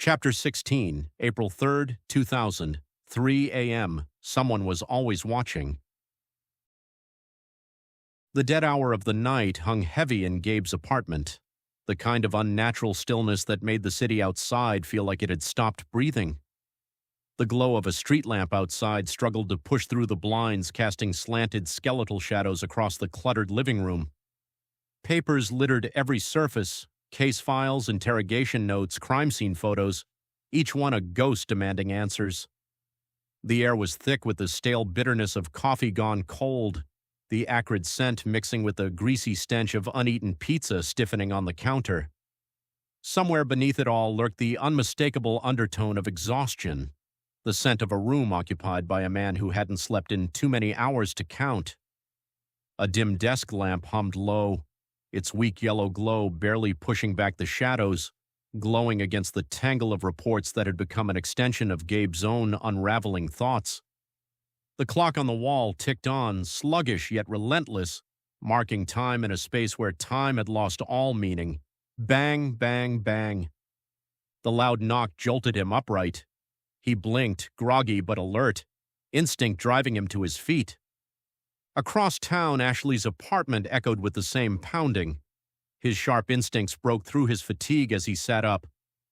Chapter 16, April 3rd, 2000, 3 a.m. Someone was always watching. The dead hour of the night hung heavy in Gabe's apartment, the kind of unnatural stillness that made the city outside feel like it had stopped breathing. The glow of a street lamp outside struggled to push through the blinds, casting slanted skeletal shadows across the cluttered living room. Papers littered every surface, case files, interrogation notes, crime scene photos, each one a ghost demanding answers. The air was thick with the stale bitterness of coffee gone cold, the acrid scent mixing with the greasy stench of uneaten pizza stiffening on the counter. Somewhere beneath it all lurked the unmistakable undertone of exhaustion, the scent of a room occupied by a man who hadn't slept in too many hours to count. A dim desk lamp hummed low, its weak yellow glow barely pushing back the shadows, glowing against the tangle of reports that had become an extension of Gabe's own unraveling thoughts. The clock on the wall ticked on, sluggish yet relentless, marking time in a space where time had lost all meaning. Bang, bang, bang. The loud knock jolted him upright. He blinked, groggy but alert, instinct driving him to his feet. Across town, Ashley's apartment echoed with the same pounding. His sharp instincts broke through his fatigue as he sat up,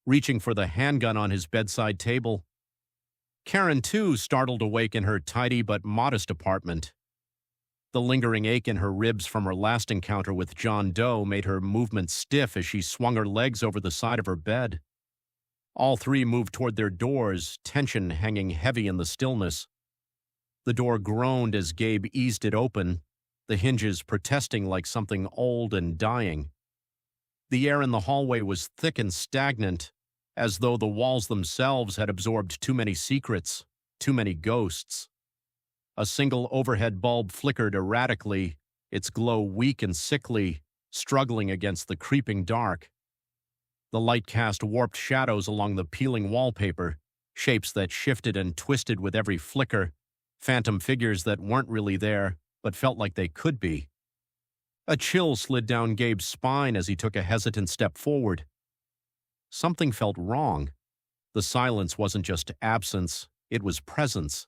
reaching for the handgun on his bedside table. Karen, too, startled awake in her tidy but modest apartment. The lingering ache in her ribs from her last encounter with John Doe made her movements stiff as she swung her legs over the side of her bed. All three moved toward their doors, tension hanging heavy in the stillness. The door groaned as Gabe eased it open, the hinges protesting like something old and dying. The air in the hallway was thick and stagnant, as though the walls themselves had absorbed too many secrets, too many ghosts. A single overhead bulb flickered erratically, its glow weak and sickly, struggling against the creeping dark. The light cast warped shadows along the peeling wallpaper, shapes that shifted and twisted with every flicker, phantom figures that weren't really there, but felt like they could be. A chill slid down Gabe's spine as he took a hesitant step forward. Something felt wrong. The silence wasn't just absence, it was presence.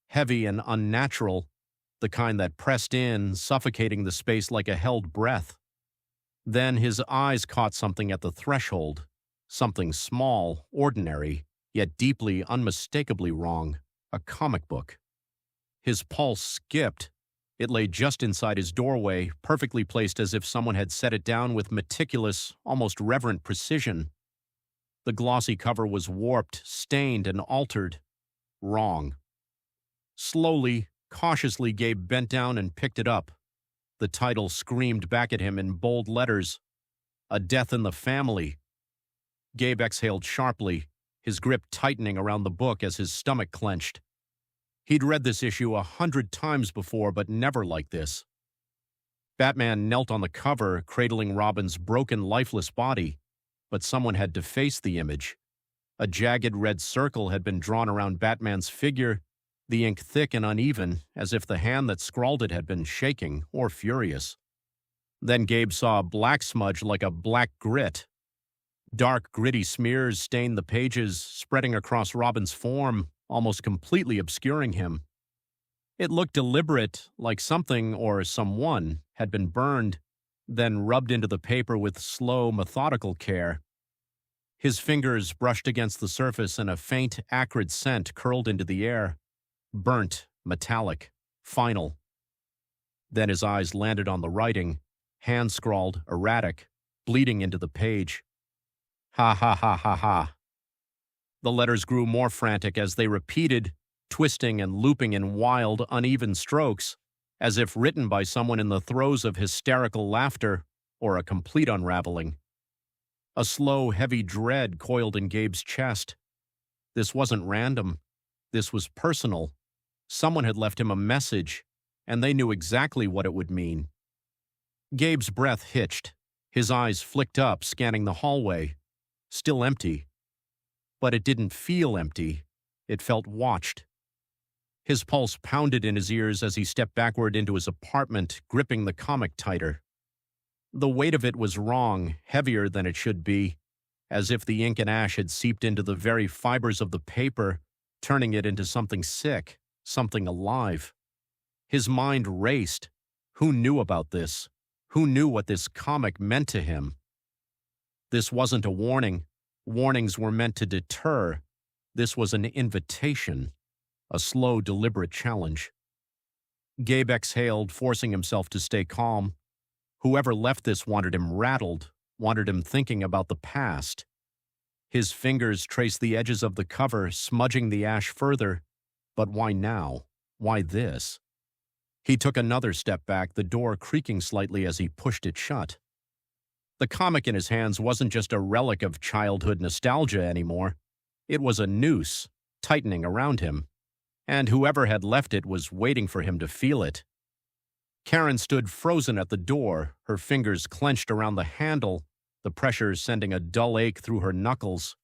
Heavy and unnatural, the kind that pressed in, suffocating the space like a held breath. Then his eyes caught something at the threshold, something small, ordinary, yet deeply, unmistakably wrong, a comic book. His pulse skipped. It lay just inside his doorway, perfectly placed as if someone had set it down with meticulous, almost reverent precision. The glossy cover was warped, stained, and altered. Wrong. Slowly, cautiously, Gabe bent down and picked it up. The title screamed back at him in bold letters. A Death in the Family. Gabe exhaled sharply, his grip tightening around the book as his stomach clenched. He'd read this issue 100 times before, but never like this. Batman knelt on the cover, cradling Robin's broken, lifeless body, but someone had defaced the image. A jagged red circle had been drawn around Batman's figure, the ink thick and uneven, as if the hand that scrawled it had been shaking or furious. Then Gabe saw a black smudge like a black grit. Dark, gritty smears stained the pages, spreading across Robin's form, almost completely obscuring him. It looked deliberate, like something or someone had been burned, then rubbed into the paper with slow, methodical care. His fingers brushed against the surface and a faint, acrid scent curled into the air. Burnt, metallic, final. Then his eyes landed on the writing, hand-scrawled, erratic, bleeding into the page. Ha ha ha ha ha. The letters grew more frantic as they repeated, twisting and looping in wild, uneven strokes, as if written by someone in the throes of hysterical laughter or a complete unraveling. A slow, heavy dread coiled in Gabe's chest. This wasn't random. This was personal. Someone had left him a message, and they knew exactly what it would mean. Gabe's breath hitched. His eyes flicked up, scanning the hallway. Still empty. But it didn't feel empty. It felt watched. His pulse pounded in his ears as he stepped backward into his apartment, gripping the comic tighter. The weight of it was wrong, heavier than it should be, as if the ink and ash had seeped into the very fibers of the paper, turning it into something sick, something alive. His mind raced. Who knew about this? Who knew what this comic meant to him? This wasn't a warning. Warnings were meant to deter. This was an invitation, a slow, deliberate challenge. Gabe exhaled, forcing himself to stay calm. Whoever left this wanted him rattled, wanted him thinking about the past. His fingers traced the edges of the cover, smudging the ash further. But why now? Why this? He took another step back, the door creaking slightly as he pushed it shut. The comic in his hands wasn't just a relic of childhood nostalgia anymore. It was a noose, tightening around him. And whoever had left it was waiting for him to feel it. Karen stood frozen at the door, her fingers clenched around the handle, the pressure sending a dull ache through her knuckles.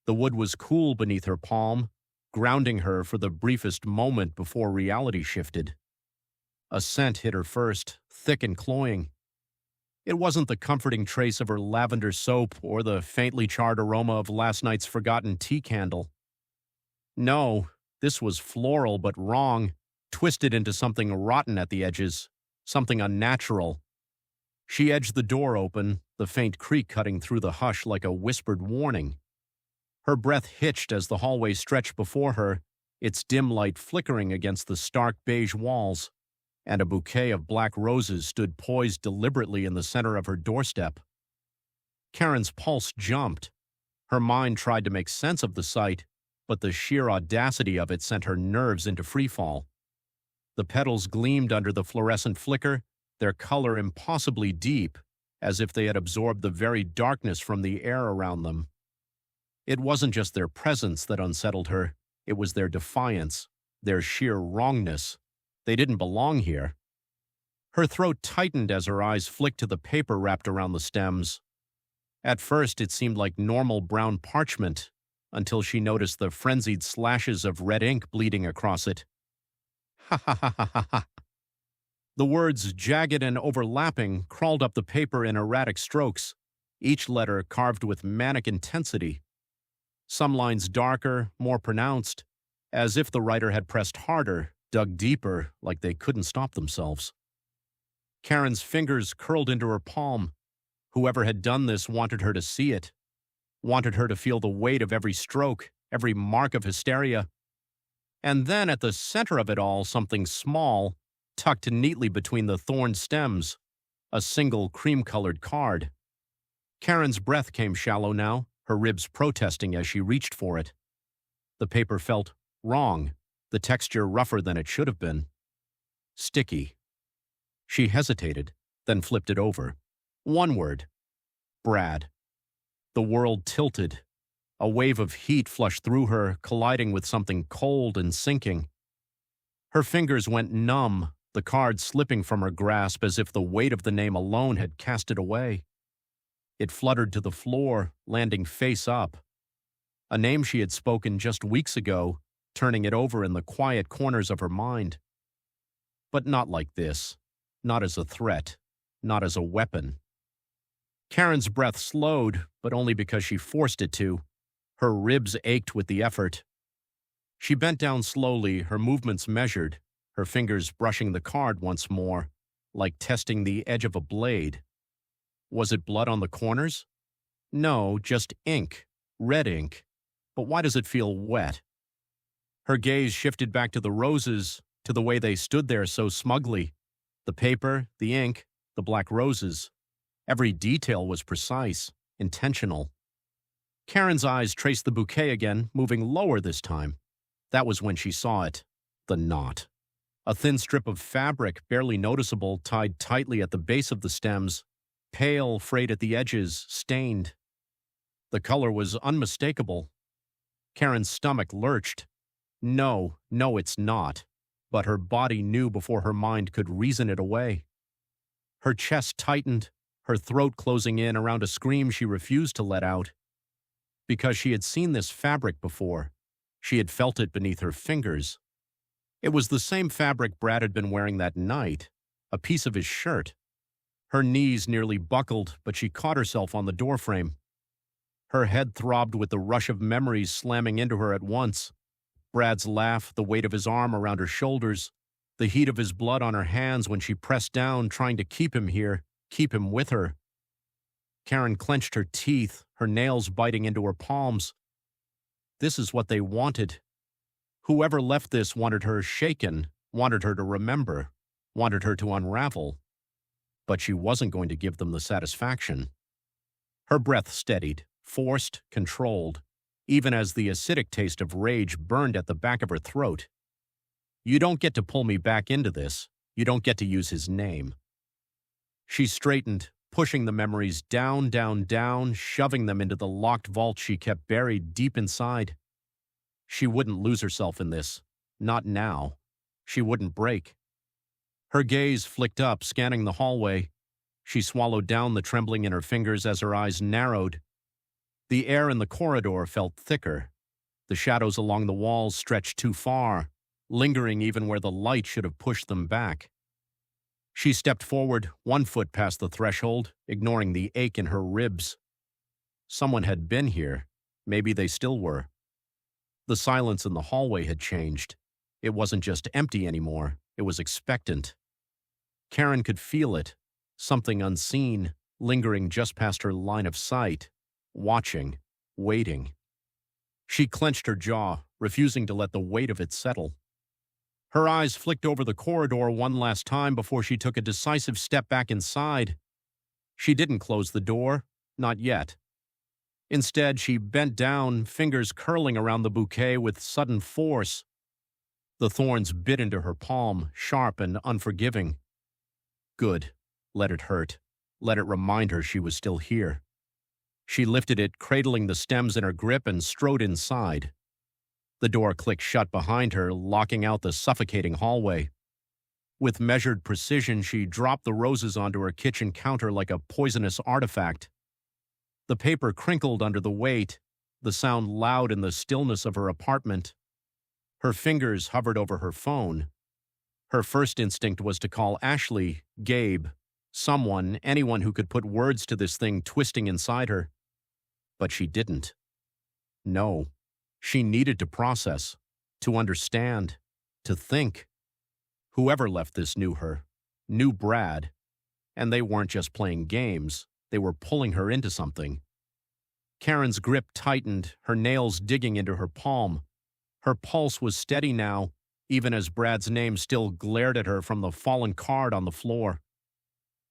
The wood was cool beneath her palm, grounding her for the briefest moment before reality shifted. A scent hit her first, thick and cloying. It wasn't the comforting trace of her lavender soap or the faintly charred aroma of last night's forgotten tea candle. No, this was floral but wrong, twisted into something rotten at the edges, something unnatural. She edged the door open, the faint creak cutting through the hush like a whispered warning. Her breath hitched as the hallway stretched before her, its dim light flickering against the stark beige walls, and a bouquet of black roses stood poised deliberately in the center of her doorstep. Karen's pulse jumped. Her mind tried to make sense of the sight, but the sheer audacity of it sent her nerves into freefall. The petals gleamed under the fluorescent flicker, their color impossibly deep, as if they had absorbed the very darkness from the air around them. It wasn't just their presence that unsettled her, it was their defiance, their sheer wrongness. They didn't belong here. Her throat tightened as her eyes flicked to the paper wrapped around the stems. At first, it seemed like normal brown parchment, until she noticed the frenzied slashes of red ink bleeding across it. Ha ha ha ha ha ha. The words, jagged and overlapping, crawled up the paper in erratic strokes, each letter carved with manic intensity. Some lines darker, more pronounced, as if the writer had pressed harder, dug deeper, like they couldn't stop themselves. Karen's fingers curled into her palm. Whoever had done this wanted her to see it, wanted her to feel the weight of every stroke, every mark of hysteria. And then at the center of it all, something small, tucked neatly between the thorn stems, a single cream-colored card. Karen's breath came shallow now, her ribs protesting as she reached for it. The paper felt wrong, the texture rougher than it should have been. Sticky. She hesitated, then flipped it over. One word. Brad. The world tilted. A wave of heat flushed through her, colliding with something cold and sinking. Her fingers went numb, the card slipping from her grasp as if the weight of the name alone had cast it away. It fluttered to the floor, landing face up. A name she had spoken just weeks ago, turning it over in the quiet corners of her mind. But not like this. Not as a threat. Not as a weapon. Karen's breath slowed, but only because she forced it to. Her ribs ached with the effort. She bent down slowly, her movements measured, her fingers brushing the card once more, like testing the edge of a blade. Was it blood on the corners? No, just ink. Red ink. But why does it feel wet? Her gaze shifted back to the roses, to the way they stood there so smugly. The paper, the ink, the black roses. Every detail was precise, intentional. Karen's eyes traced the bouquet again, moving lower this time. That was when she saw it. The knot. A thin strip of fabric, barely noticeable, tied tightly at the base of the stems, pale, frayed at the edges, stained. The color was unmistakable. Karen's stomach lurched. No, it's not. But her body knew before her mind could reason it away. Her chest tightened, her throat closing in around a scream she refused to let out. Because she had seen this fabric before. She had felt it beneath her fingers. It was the same fabric Brad had been wearing that night, a piece of his shirt. Her knees nearly buckled, but she caught herself on the doorframe. Her head throbbed with the rush of memories slamming into her at once. Brad's laugh, the weight of his arm around her shoulders, the heat of his blood on her hands when she pressed down, trying to keep him here, keep him with her. Karen clenched her teeth, her nails biting into her palms. This is what they wanted. Whoever left this wanted her shaken, wanted her to remember, wanted her to unravel. But she wasn't going to give them the satisfaction. Her breath steadied, forced, controlled, even as the acidic taste of rage burned at the back of her throat. You don't get to pull me back into this. You don't get to use his name. She straightened, pushing the memories down, down, down, shoving them into the locked vault she kept buried deep inside. She wouldn't lose herself in this. Not now. She wouldn't break. Her gaze flicked up, scanning the hallway. She swallowed down the trembling in her fingers as her eyes narrowed. The air in the corridor felt thicker. The shadows along the walls stretched too far, lingering even where the light should have pushed them back. She stepped forward, 1 foot past the threshold, ignoring the ache in her ribs. Someone had been here. Maybe they still were. The silence in the hallway had changed. It wasn't just empty anymore. It was expectant. Karen could feel it, something unseen, lingering just past her line of sight, watching, waiting. She clenched her jaw, refusing to let the weight of it settle. Her eyes flicked over the corridor one last time before she took a decisive step back inside. She didn't close the door, not yet. Instead, she bent down, fingers curling around the bouquet with sudden force. The thorns bit into her palm, sharp and unforgiving. Good. Let it hurt. Let it remind her she was still here. She lifted it, cradling the stems in her grip, and strode inside. The door clicked shut behind her, locking out the suffocating hallway. With measured precision, she dropped the roses onto her kitchen counter like a poisonous artifact. The paper crinkled under the weight, the sound loud in the stillness of her apartment. Her fingers hovered over her phone. Her first instinct was to call Ashley, Gabe, someone, anyone who could put words to this thing twisting inside her. But she didn't. No. She needed to process, to understand, to think. Whoever left this knew her, knew Brad, and they weren't just playing games, they were pulling her into something. Karen's grip tightened, her nails digging into her palm. Her pulse was steady now, even as Brad's name still glared at her from the fallen card on the floor.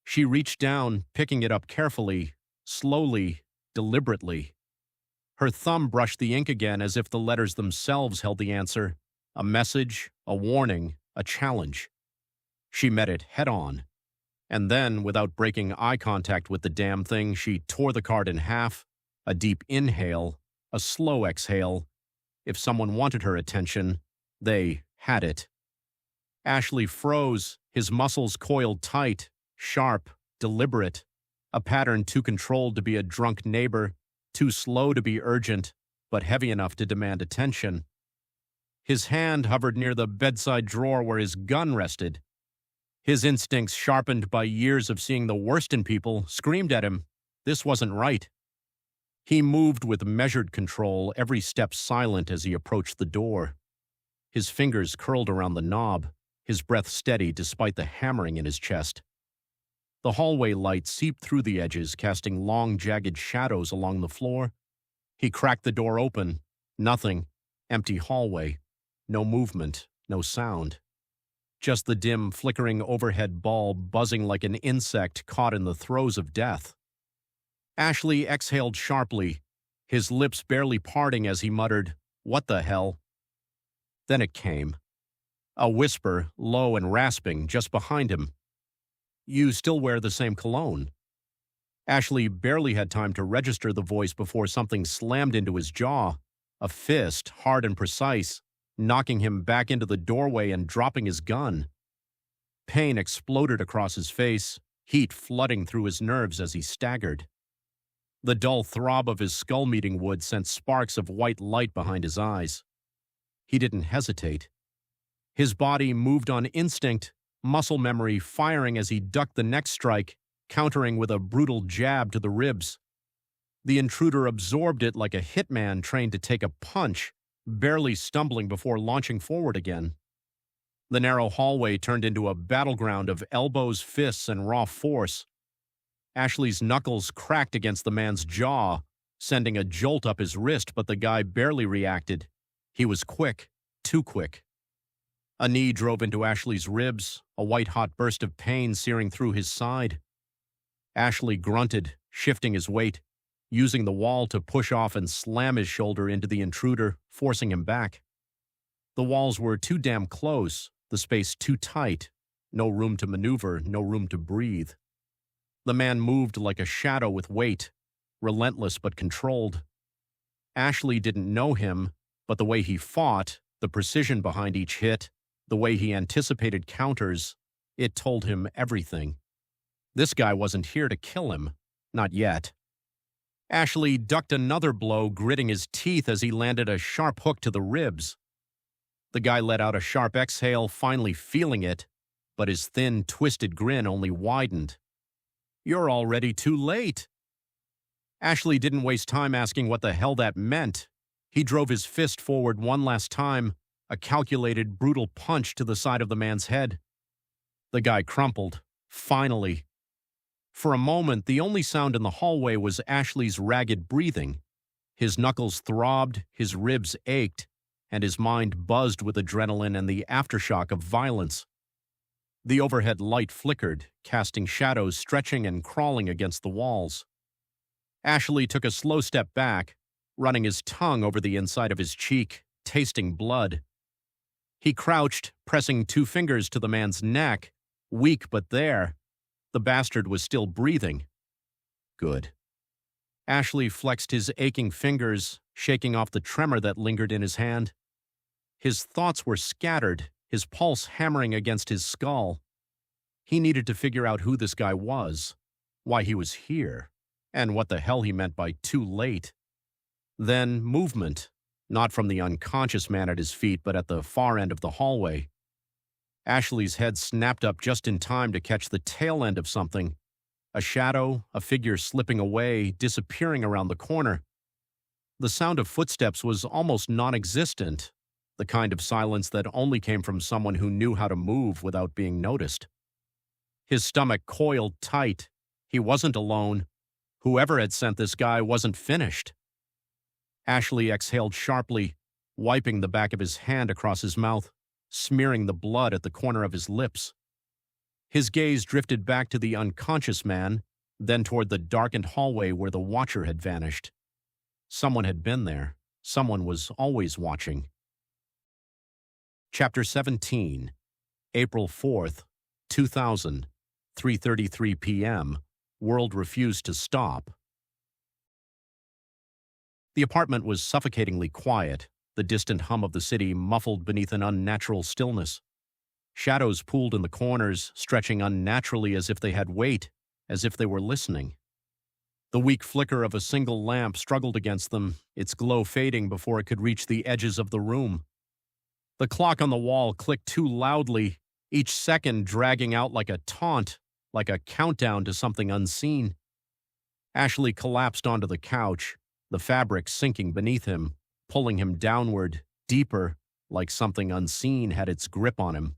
She reached down, picking it up carefully, slowly, deliberately. Her thumb brushed the ink again as if the letters themselves held the answer, a message, a warning, a challenge. She met it head on. And then, without breaking eye contact with the damn thing, she tore the card in half, a deep inhale, a slow exhale. If someone wanted her attention, they had it. Ashley froze, his muscles coiled tight, sharp, deliberate, a pattern too controlled to be a drunk neighbor, too slow to be urgent, but heavy enough to demand attention. His hand hovered near the bedside drawer where his gun rested. His instincts, sharpened by years of seeing the worst in people, screamed at him. This wasn't right. He moved with measured control, every step silent as he approached the door. His fingers curled around the knob, his breath steady despite the hammering in his chest. The hallway light seeped through the edges, casting long, jagged shadows along the floor. He cracked the door open. Nothing. Empty hallway. No movement. No sound. Just the dim, flickering overhead bulb buzzing like an insect caught in the throes of death. Ashley exhaled sharply, his lips barely parting as he muttered, "What the hell?" Then it came. A whisper, low and rasping, just behind him. "You still wear the same cologne." Ashley barely had time to register the voice before something slammed into his jaw, a fist, hard and precise, knocking him back into the doorway and dropping his gun. Pain exploded across his face, heat flooding through his nerves as he staggered. The dull throb of his skull-meeting wood sent sparks of white light behind his eyes. He didn't hesitate. His body moved on instinct, muscle memory firing as he ducked the next strike, countering with a brutal jab to the ribs. The intruder absorbed it like a hitman trained to take a punch, barely stumbling before launching forward again. The narrow hallway turned into a battleground of elbows, fists, and raw force. Ashley's knuckles cracked against the man's jaw, sending a jolt up his wrist, but the guy barely reacted. He was quick, too quick. A knee drove into Ashley's ribs, a white-hot burst of pain searing through his side. Ashley grunted, shifting his weight, using the wall to push off and slam his shoulder into the intruder, forcing him back. The walls were too damn close, the space too tight, no room to maneuver, no room to breathe. The man moved like a shadow with weight, relentless but controlled. Ashley didn't know him, but the way he fought, the precision behind each hit, the way he anticipated counters, it told him everything. This guy wasn't here to kill him, not yet. Ashley ducked another blow, gritting his teeth as he landed a sharp hook to the ribs. The guy let out a sharp exhale, finally feeling it, but his thin, twisted grin only widened. "You're already too late." Ashley didn't waste time asking what the hell that meant. He drove his fist forward one last time, a calculated, brutal punch to the side of the man's head. The guy crumpled, finally. For a moment, the only sound in the hallway was Ashley's ragged breathing. His knuckles throbbed, his ribs ached, and his mind buzzed with adrenaline and the aftershock of violence. The overhead light flickered, casting shadows stretching and crawling against the walls. Ashley took a slow step back, running his tongue over the inside of his cheek, tasting blood. He crouched, pressing 2 fingers to the man's neck, weak but there. The bastard was still breathing. Good. Ashley flexed his aching fingers, shaking off the tremor that lingered in his hand. His thoughts were scattered, his pulse hammering against his skull. He needed to figure out who this guy was, why he was here, and what the hell he meant by too late. Then movement, not from the unconscious man at his feet, but at the far end of the hallway. Ashley's head snapped up just in time to catch the tail end of something. A shadow, a figure slipping away, disappearing around the corner. The sound of footsteps was almost non-existent, the kind of silence that only came from someone who knew how to move without being noticed. His stomach coiled tight. He wasn't alone. Whoever had sent this guy wasn't finished. Ashley exhaled sharply, wiping the back of his hand across his mouth, smearing the blood at the corner of his lips. His gaze drifted back to the unconscious man, then toward the darkened hallway where the watcher had vanished. Someone had been there. Someone was always watching. Chapter 17, April 4th, 2000, 3:33 p.m. World refused to stop. The apartment was suffocatingly quiet, the distant hum of the city muffled beneath an unnatural stillness. Shadows pooled in the corners, stretching unnaturally as if they had weight, as if they were listening. The weak flicker of a single lamp struggled against them, its glow fading before it could reach the edges of the room. The clock on the wall clicked too loudly, each second dragging out like a taunt, like a countdown to something unseen. Ashley collapsed onto the couch, the fabric sinking beneath him, pulling him downward, deeper, like something unseen had its grip on him.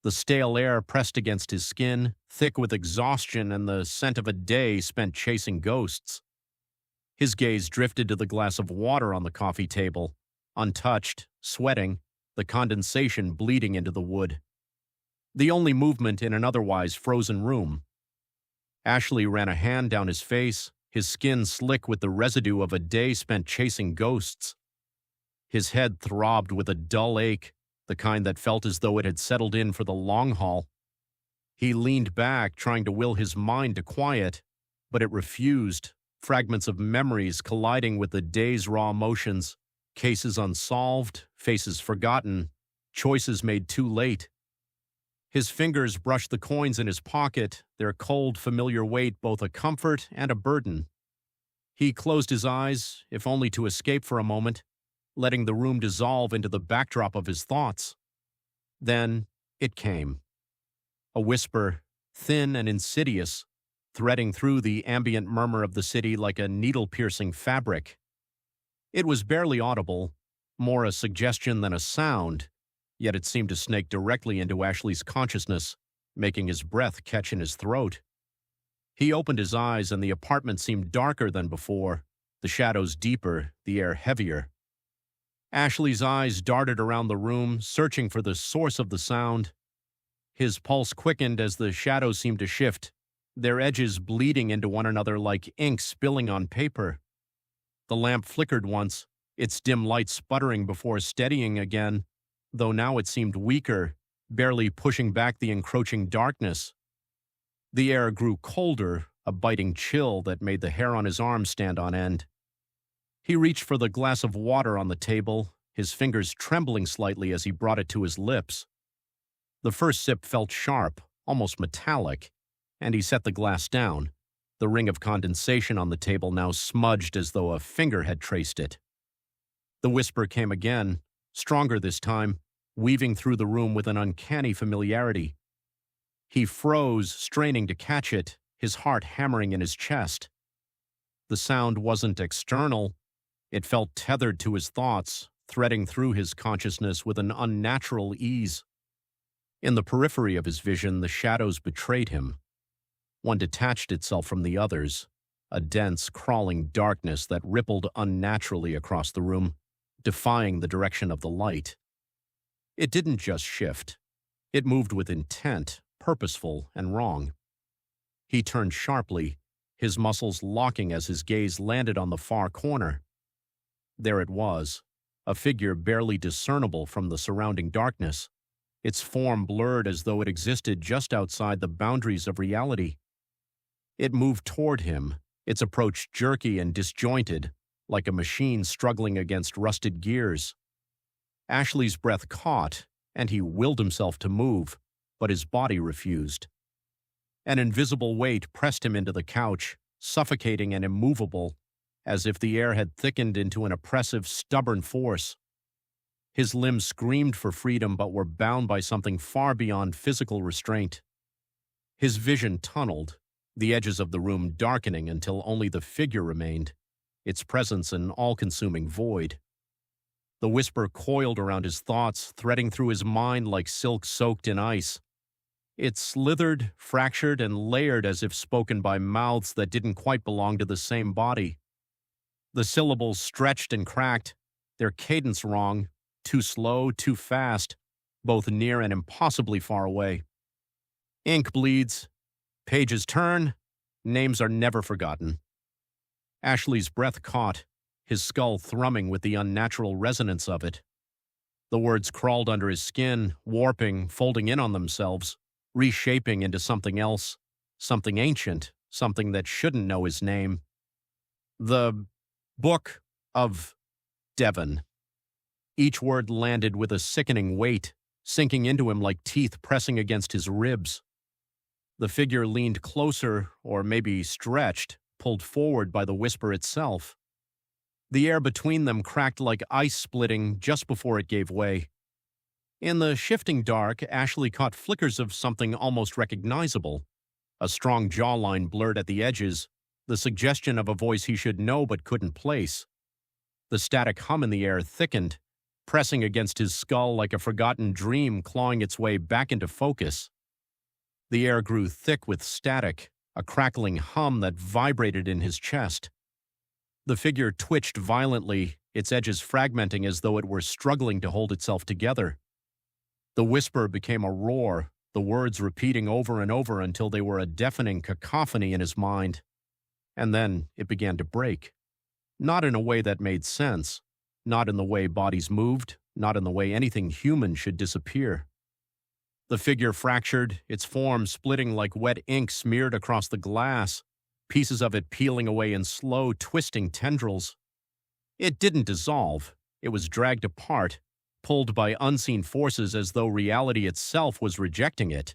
The stale air pressed against his skin, thick with exhaustion and the scent of a day spent chasing ghosts. His gaze drifted to the glass of water on the coffee table, untouched, sweating, the condensation bleeding into the wood. The only movement in an otherwise frozen room. Ashley ran a hand down his face, his skin slick with the residue of a day spent chasing ghosts. His head throbbed with a dull ache, the kind that felt as though it had settled in for the long haul. He leaned back, trying to will his mind to quiet, but it refused, fragments of memories colliding with the day's raw emotions, cases unsolved, faces forgotten, choices made too late. His fingers brushed the coins in his pocket, their cold, familiar weight both a comfort and a burden. He closed his eyes, if only to escape for a moment, letting the room dissolve into the backdrop of his thoughts. Then it came. A whisper, thin and insidious, threading through the ambient murmur of the city like a needle-piercing fabric. It was barely audible, more a suggestion than a sound, yet it seemed to snake directly into Ashley's consciousness, making his breath catch in his throat. He opened his eyes and the apartment seemed darker than before, the shadows deeper, the air heavier. Ashley's eyes darted around the room, searching for the source of the sound. His pulse quickened as the shadows seemed to shift, their edges bleeding into one another like ink spilling on paper. The lamp flickered once, its dim light sputtering before steadying again, though now it seemed weaker, barely pushing back the encroaching darkness. The air grew colder, a biting chill that made the hair on his arms stand on end. He reached for the glass of water on the table, his fingers trembling slightly as he brought it to his lips. The first sip felt sharp, almost metallic, and he set the glass down, the ring of condensation on the table now smudged as though a finger had traced it. The whisper came again, stronger this time, weaving through the room with an uncanny familiarity. He froze, straining to catch it, his heart hammering in his chest. The sound wasn't external. It felt tethered to his thoughts, threading through his consciousness with an unnatural ease. In the periphery of his vision, the shadows betrayed him. One detached itself from the others, a dense, crawling darkness that rippled unnaturally across the room, defying the direction of the light. It didn't just shift. It moved with intent, purposeful and wrong. He turned sharply, his muscles locking as his gaze landed on the far corner. There it was, a figure barely discernible from the surrounding darkness, its form blurred as though it existed just outside the boundaries of reality. It moved toward him, its approach jerky and disjointed, like a machine struggling against rusted gears. Ashley's breath caught, and he willed himself to move, but his body refused. An invisible weight pressed him into the couch, suffocating and immovable, as if the air had thickened into an oppressive, stubborn force. His limbs screamed for freedom but were bound by something far beyond physical restraint. His vision tunneled, the edges of the room darkening until only the figure remained, its presence an all-consuming void. The whisper coiled around his thoughts, threading through his mind like silk soaked in ice. It slithered, fractured, and layered as if spoken by mouths that didn't quite belong to the same body. The syllables stretched and cracked, their cadence wrong, too slow, too fast, both near and impossibly far away. Ink bleeds, pages turn, names are never forgotten. Ashley's breath caught, his skull thrumming with the unnatural resonance of it. The words crawled under his skin, warping, folding in on themselves, reshaping into something else, something ancient, something that shouldn't know his name. The Book of Devon. Each word landed with a sickening weight, sinking into him like teeth pressing against his ribs. The figure leaned closer, or maybe stretched, pulled forward by the whisper itself. The air between them cracked like ice splitting just before it gave way. In the shifting dark, Ashley caught flickers of something almost recognizable. A strong jawline blurred at the edges, the suggestion of a voice he should know but couldn't place. The static hum in the air thickened, pressing against his skull like a forgotten dream clawing its way back into focus. The air grew thick with static, a crackling hum that vibrated in his chest. The figure twitched violently, its edges fragmenting as though it were struggling to hold itself together. The whisper became a roar, the words repeating over and over until they were a deafening cacophony in his mind. And then it began to break. Not in a way that made sense, not in the way bodies moved, not in the way anything human should disappear. The figure fractured, its form splitting like wet ink smeared across the glass, pieces of it peeling away in slow, twisting tendrils. It didn't dissolve. It was dragged apart, pulled by unseen forces as though reality itself was rejecting it.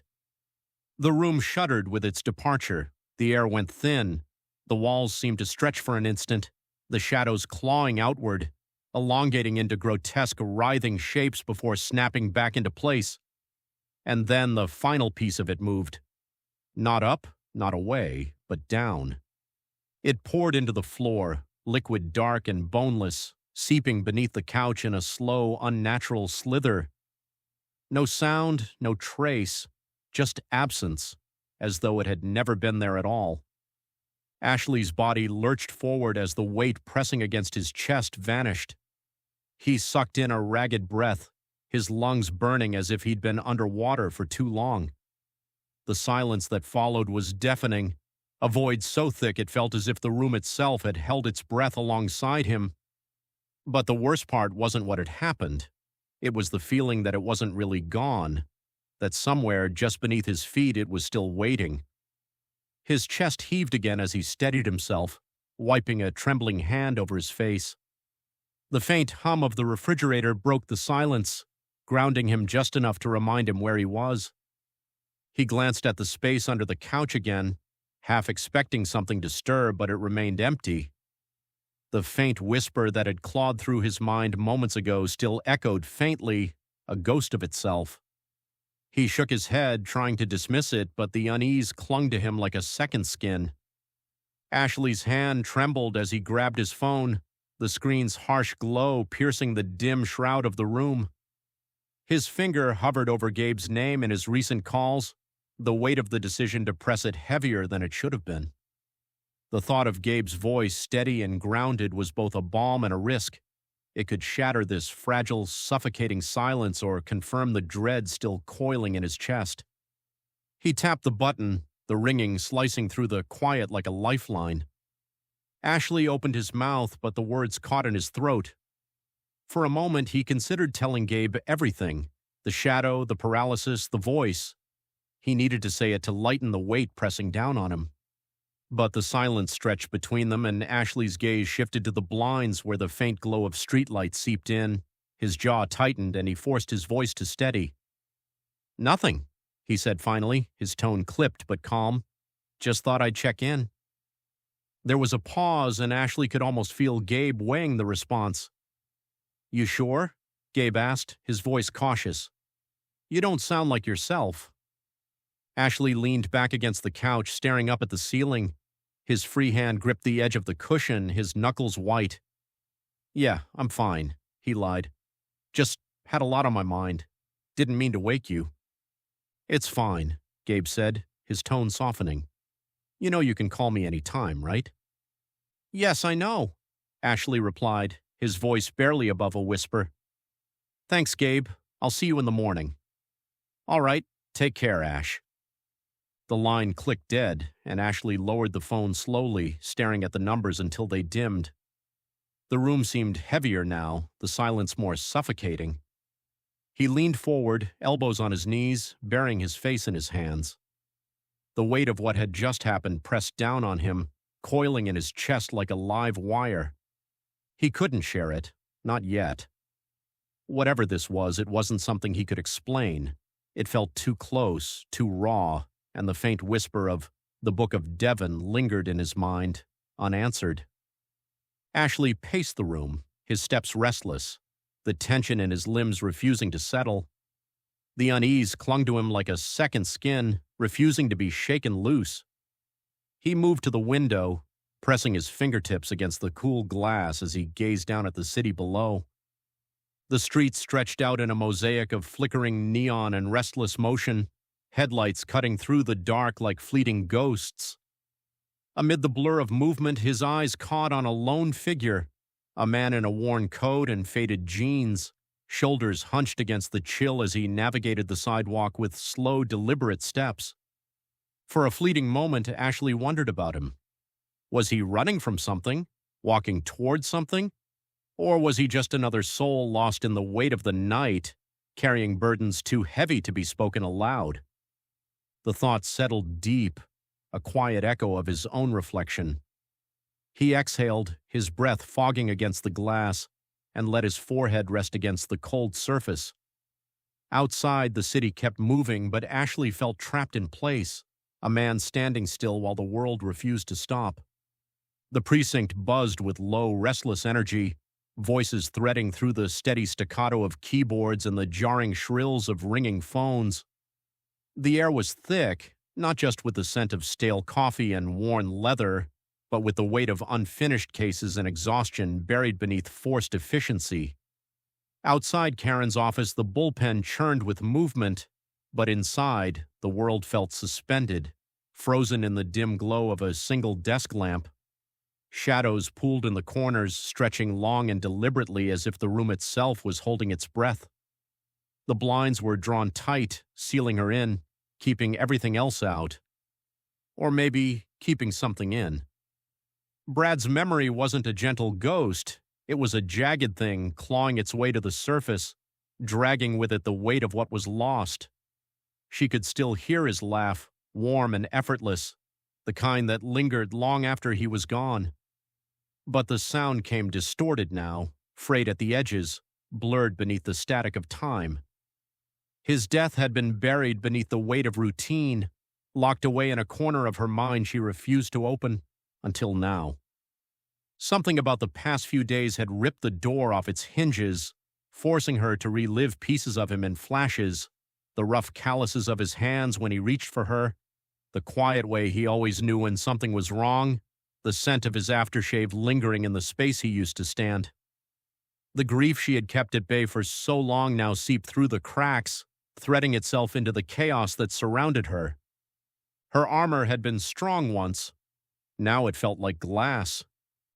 The room shuddered with its departure. The air went thin. The walls seemed to stretch for an instant, the shadows clawing outward, elongating into grotesque, writhing shapes before snapping back into place. And then the final piece of it moved. Not up, not away, but down. It poured into the floor, liquid, dark, and boneless, seeping beneath the couch in a slow, unnatural slither. No sound, no trace, just absence, as though it had never been there at all. Ashley's body lurched forward as the weight pressing against his chest vanished. He sucked in a ragged breath, his lungs burning as if he'd been underwater for too long. The silence that followed was deafening, a void so thick it felt as if the room itself had held its breath alongside him. But the worst part wasn't what had happened. It was the feeling that it wasn't really gone, that somewhere just beneath his feet it was still waiting. His chest heaved again as he steadied himself, wiping a trembling hand over his face. The faint hum of the refrigerator broke the silence, grounding him just enough to remind him where he was. He glanced at the space under the couch again, half expecting something to stir, but it remained empty. The faint whisper that had clawed through his mind moments ago still echoed faintly, a ghost of itself. He shook his head, trying to dismiss it, but the unease clung to him like a second skin. Ashley's hand trembled as he grabbed his phone, the screen's harsh glow piercing the dim shroud of the room. His finger hovered over Gabe's name in his recent calls, the weight of the decision to press it heavier than it should have been. The thought of Gabe's voice, steady and grounded, was both a balm and a risk. It could shatter this fragile, suffocating silence or confirm the dread still coiling in his chest. He tapped the button, the ringing slicing through the quiet like a lifeline. Ashley opened his mouth, but the words caught in his throat. For a moment, he considered telling Gabe everything, the shadow, the paralysis, the voice. He needed to say it to lighten the weight pressing down on him. But the silence stretched between them, and Ashley's gaze shifted to the blinds where the faint glow of streetlight seeped in. His jaw tightened, and he forced his voice to steady. "Nothing," he said finally, his tone clipped but calm. "Just thought I'd check in." There was a pause, and Ashley could almost feel Gabe weighing the response. "You sure?" Gabe asked, his voice cautious. "You don't sound like yourself." Ashley leaned back against the couch, staring up at the ceiling. His free hand gripped the edge of the cushion, his knuckles white. "Yeah, I'm fine," he lied. "Just had a lot on my mind. Didn't mean to wake you." "It's fine," Gabe said, his tone softening. "You know you can call me any time, right?" "Yes, I know," Ashley replied, his voice barely above a whisper. "Thanks, Gabe. I'll see you in the morning." "All right, take care, Ash." The line clicked dead, and Ashley lowered the phone slowly, staring at the numbers until they dimmed. The room seemed heavier now, the silence more suffocating. He leaned forward, elbows on his knees, burying his face in his hands. The weight of what had just happened pressed down on him, coiling in his chest like a live wire. He couldn't share it, not yet. Whatever this was, it wasn't something he could explain. It felt too close, too raw, and the faint whisper of the Book of Devon lingered in his mind, unanswered. Ashley paced the room, his steps restless, the tension in his limbs refusing to settle. The unease clung to him like a second skin, refusing to be shaken loose. He moved to the window, pressing his fingertips against the cool glass as he gazed down at the city below. The street stretched out in a mosaic of flickering neon and restless motion, headlights cutting through the dark like fleeting ghosts. Amid the blur of movement, his eyes caught on a lone figure, a man in a worn coat and faded jeans, shoulders hunched against the chill as he navigated the sidewalk with slow, deliberate steps. For a fleeting moment, Ashley wondered about him. Was he running from something, walking towards something? Or was he just another soul lost in the weight of the night, carrying burdens too heavy to be spoken aloud? The thought settled deep, a quiet echo of his own reflection. He exhaled, his breath fogging against the glass, and let his forehead rest against the cold surface. Outside, the city kept moving, but Ashley felt trapped in place, a man standing still while the world refused to stop. The precinct buzzed with low, restless energy, voices threading through the steady staccato of keyboards and the jarring shrills of ringing phones. The air was thick, Not just with the scent of stale coffee and worn leather, but with the weight of unfinished cases and exhaustion buried beneath forced efficiency. Outside Karen's office, the bullpen churned with movement, but inside, the world felt suspended, frozen in the dim glow of a single desk lamp. Shadows pooled in the corners, stretching long and deliberately as if the room itself was holding its breath. The blinds were drawn tight, sealing her in, keeping everything else out. Or maybe keeping something in. Brad's memory wasn't a gentle ghost. It was a jagged thing clawing its way to the surface, dragging with it the weight of what was lost. She could still hear his laugh, warm and effortless, the kind that lingered long after he was gone. But the sound came distorted now, frayed at the edges, blurred beneath the static of time. His death had been buried beneath the weight of routine, locked away in a corner of her mind she refused to open, until now. Something about the past few days had ripped the door off its hinges, forcing her to relive pieces of him in flashes, the rough calluses of his hands when he reached for her, the quiet way he always knew when something was wrong, the scent of his aftershave lingering in the space he used to stand. The grief she had kept at bay for so long now seeped through the cracks, threading itself into the chaos that surrounded her. Her armor had been strong once. Now it felt like glass.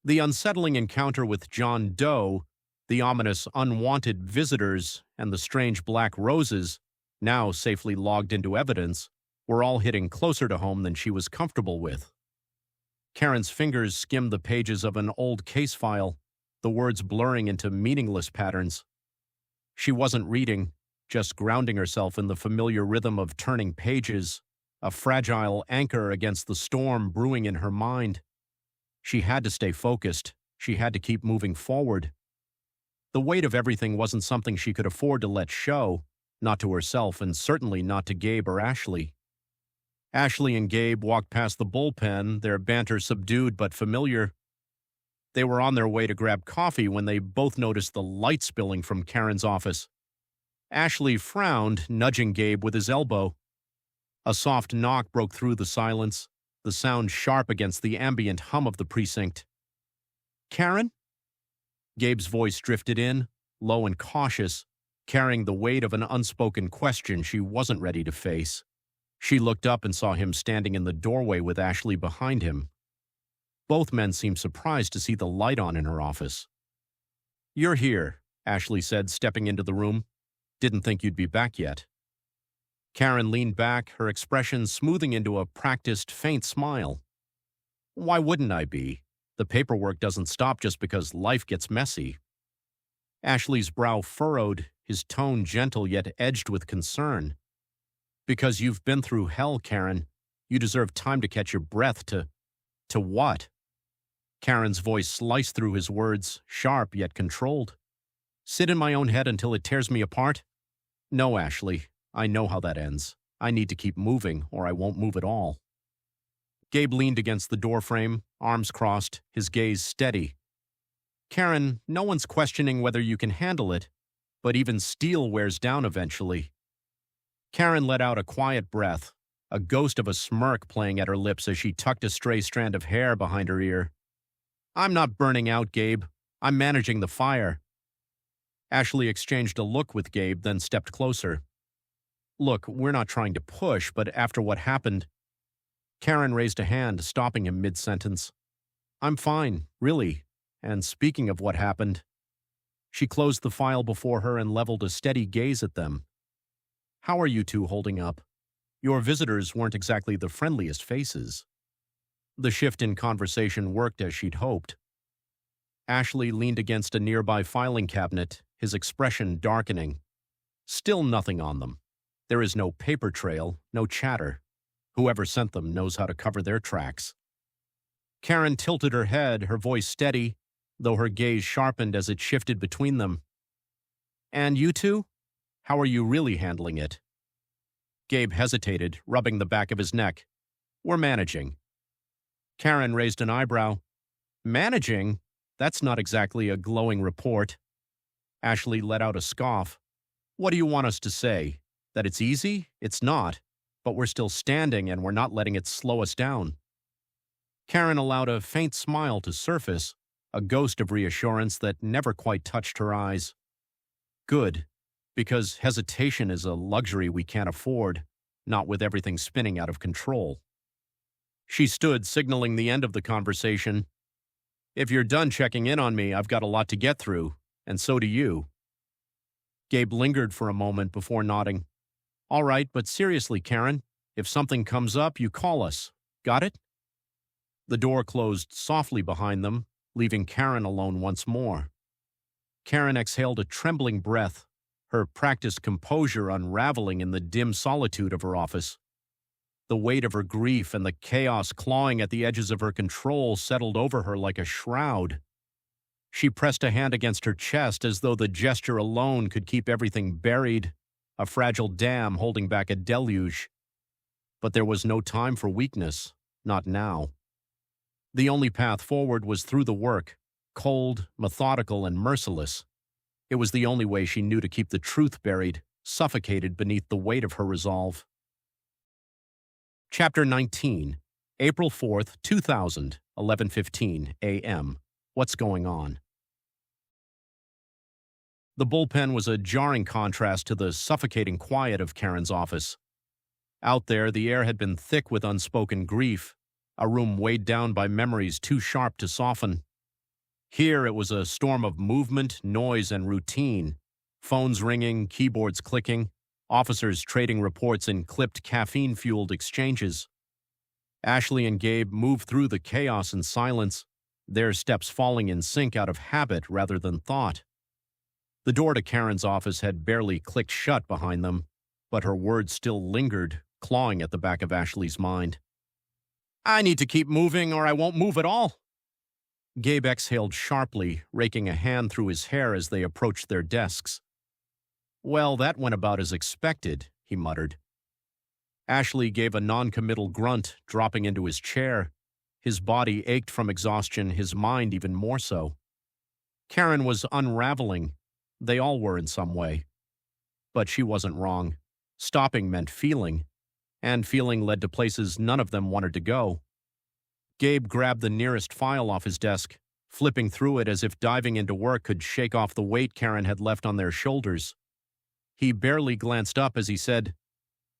The unsettling encounter with John Doe, the ominous unwanted visitors, and the strange black roses, now safely logged into evidence, were all hitting closer to home than she was comfortable with. Karen's fingers skimmed the pages of an old case file, the words blurring into meaningless patterns. She wasn't reading, just grounding herself in the familiar rhythm of turning pages, a fragile anchor against the storm brewing in her mind. She had to stay focused. She had to keep moving forward. The weight of everything wasn't something she could afford to let show, not to herself and certainly not to Gabe or Ashley. Ashley and Gabe walked past the bullpen, their banter subdued but familiar. They were on their way to grab coffee when they both noticed the light spilling from Karen's office. Ashley frowned, nudging Gabe with his elbow. A soft knock broke through the silence, the sound sharp against the ambient hum of the precinct. "Karen?" Gabe's voice drifted in, low and cautious, carrying the weight of an unspoken question she wasn't ready to face. She looked up and saw him standing in the doorway with Ashley behind him. Both men seemed surprised to see the light on in her office. "You're here," Ashley said, stepping into the room. "Didn't think you'd be back yet." Karen leaned back, her expression smoothing into a practiced, faint smile. "Why wouldn't I be? The paperwork doesn't stop just because life gets messy." Ashley's brow furrowed, his tone gentle yet edged with concern. "Because you've been through hell, Karen. You deserve time to catch your breath to what?" Karen's voice sliced through his words, sharp yet controlled. "Sit in my own head until it tears me apart? No, Ashley. I know how that ends. I need to keep moving, or I won't move at all." Gabe leaned against the doorframe, arms crossed, his gaze steady. "Karen, no one's questioning whether you can handle it, but even steel wears down eventually." Karen let out a quiet breath, a ghost of a smirk playing at her lips as she tucked a stray strand of hair behind her ear. "I'm not burning out, Gabe. I'm managing the fire." Ashley exchanged a look with Gabe, then stepped closer. "Look, we're not trying to push, but after what happened—" Karen raised a hand, stopping him mid-sentence. "I'm fine, really. And speaking of what happened..." She closed the file before her and leveled a steady gaze at them. "How are you two holding up? Your visitors weren't exactly the friendliest faces." The shift in conversation worked as she'd hoped. Ashley leaned against a nearby filing cabinet, his expression darkening. Still nothing on them. There is no paper trail, no chatter. Whoever sent them knows how to cover their tracks. Karen tilted her head, her voice steady, though her gaze sharpened as it shifted between them. "And you two? How are you really handling it?" Gabe hesitated, rubbing the back of his neck. "We're managing." Karen raised an eyebrow. "Managing? That's not exactly a glowing report." Ashley let out a scoff. "What do you want us to say? That it's easy? It's not. but we're still standing and we're not letting it slow us down. Karen allowed a faint smile to surface, a ghost of reassurance that never quite touched her eyes. Good, because hesitation is a luxury we can't afford, not with everything spinning out of control. She stood, signaling the end of the conversation. If you're done checking in on me, I've got a lot to get through, and so do you. Gabe lingered for a moment before nodding. All right, but seriously, Karen, if something comes up, you call us. Got it? The door closed softly behind them, leaving Karen alone once more. Karen exhaled a trembling breath, her practiced composure unraveling in the dim solitude of her office. The weight of her grief and the chaos clawing at the edges of her control settled over her like a shroud. She pressed a hand against her chest as though the gesture alone could keep everything buried, a fragile dam holding back a deluge. But there was no time for weakness, not now. The only path forward was through the work, cold, methodical, and merciless. It was the only way she knew to keep the truth buried, suffocated beneath the weight of her resolve. Chapter 19, April 4th, 2000, 11:15 a.m. What's going on? The bullpen was a jarring contrast to the suffocating quiet of Karen's office. Out there, the air had been thick with unspoken grief, a room weighed down by memories too sharp to soften. Here it was a storm of movement, noise, and routine, phones ringing, keyboards clicking, officers trading reports in clipped caffeine-fueled exchanges. Ashley and Gabe moved through the chaos in silence, their steps falling in sync out of habit rather than thought. The door to Karen's office had barely clicked shut behind them, but her words still lingered, clawing at the back of Ashley's mind. I need to keep moving or I won't move at all. Gabe exhaled sharply, raking a hand through his hair as they approached their desks. Well, that went about as expected, he muttered. Ashley gave a non-committal grunt, dropping into his chair. His body ached from exhaustion, his mind even more so. Karen was unraveling. They all were in some way. But she wasn't wrong. Stopping meant feeling, and feeling led to places none of them wanted to go. Gabe grabbed the nearest file off his desk, flipping through it as if diving into work could shake off the weight Karen had left on their shoulders. He barely glanced up as he said,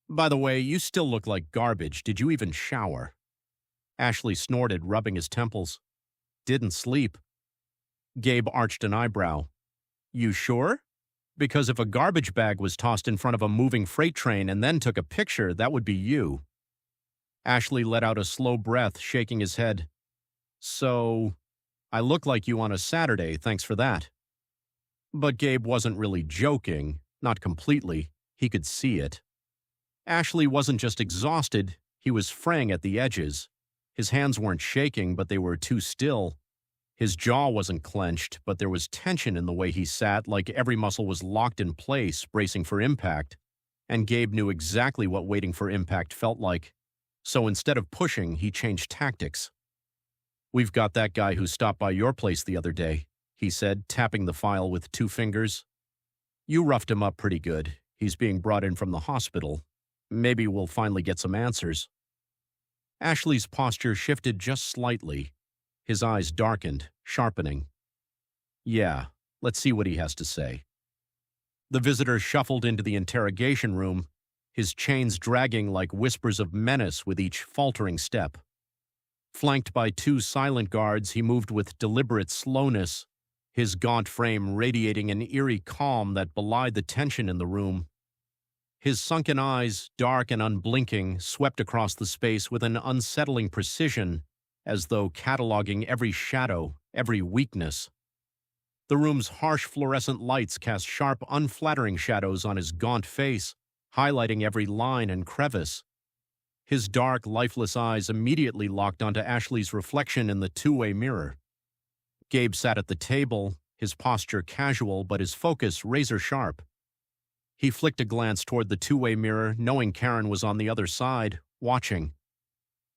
By the way, you still look like garbage. Did you even shower? Ashley snorted, rubbing his temples. Didn't sleep. Gabe arched an eyebrow. You sure? Because if a garbage bag was tossed in front of a moving freight train and then took a picture, that would be you. Ashley let out a slow breath, shaking his head. So, I look like you on a Saturday, thanks for that. But Gabe wasn't really joking, not completely. He could see it. Ashley wasn't just exhausted, he was fraying at the edges. His hands weren't shaking, but they were too still. His jaw wasn't clenched, but there was tension in the way he sat, like every muscle was locked in place, bracing for impact. And Gabe knew exactly what waiting for impact felt like. So instead of pushing, he changed tactics. We've got that guy who stopped by your place the other day, he said, tapping the file with 2 fingers. You roughed him up pretty good. He's being brought in from the hospital. Maybe we'll finally get some answers. Ashley's posture shifted just slightly. His eyes darkened, sharpening. Yeah, let's see what he has to say. The visitor shuffled into the interrogation room, his chains dragging like whispers of menace with each faltering step. Flanked by 2 silent guards, he moved with deliberate slowness, his gaunt frame radiating an eerie calm that belied the tension in the room. His sunken eyes, dark and unblinking, swept across the space with an unsettling precision, as though cataloging every shadow, every weakness. The room's harsh fluorescent lights cast sharp, unflattering shadows on his gaunt face, highlighting every line and crevice. His dark, lifeless eyes immediately locked onto Ashley's reflection in the 2-way mirror. Gabe sat at the table, his posture casual but his focus razor-sharp. He flicked a glance toward the 2-way mirror, knowing Karen was on the other side, watching.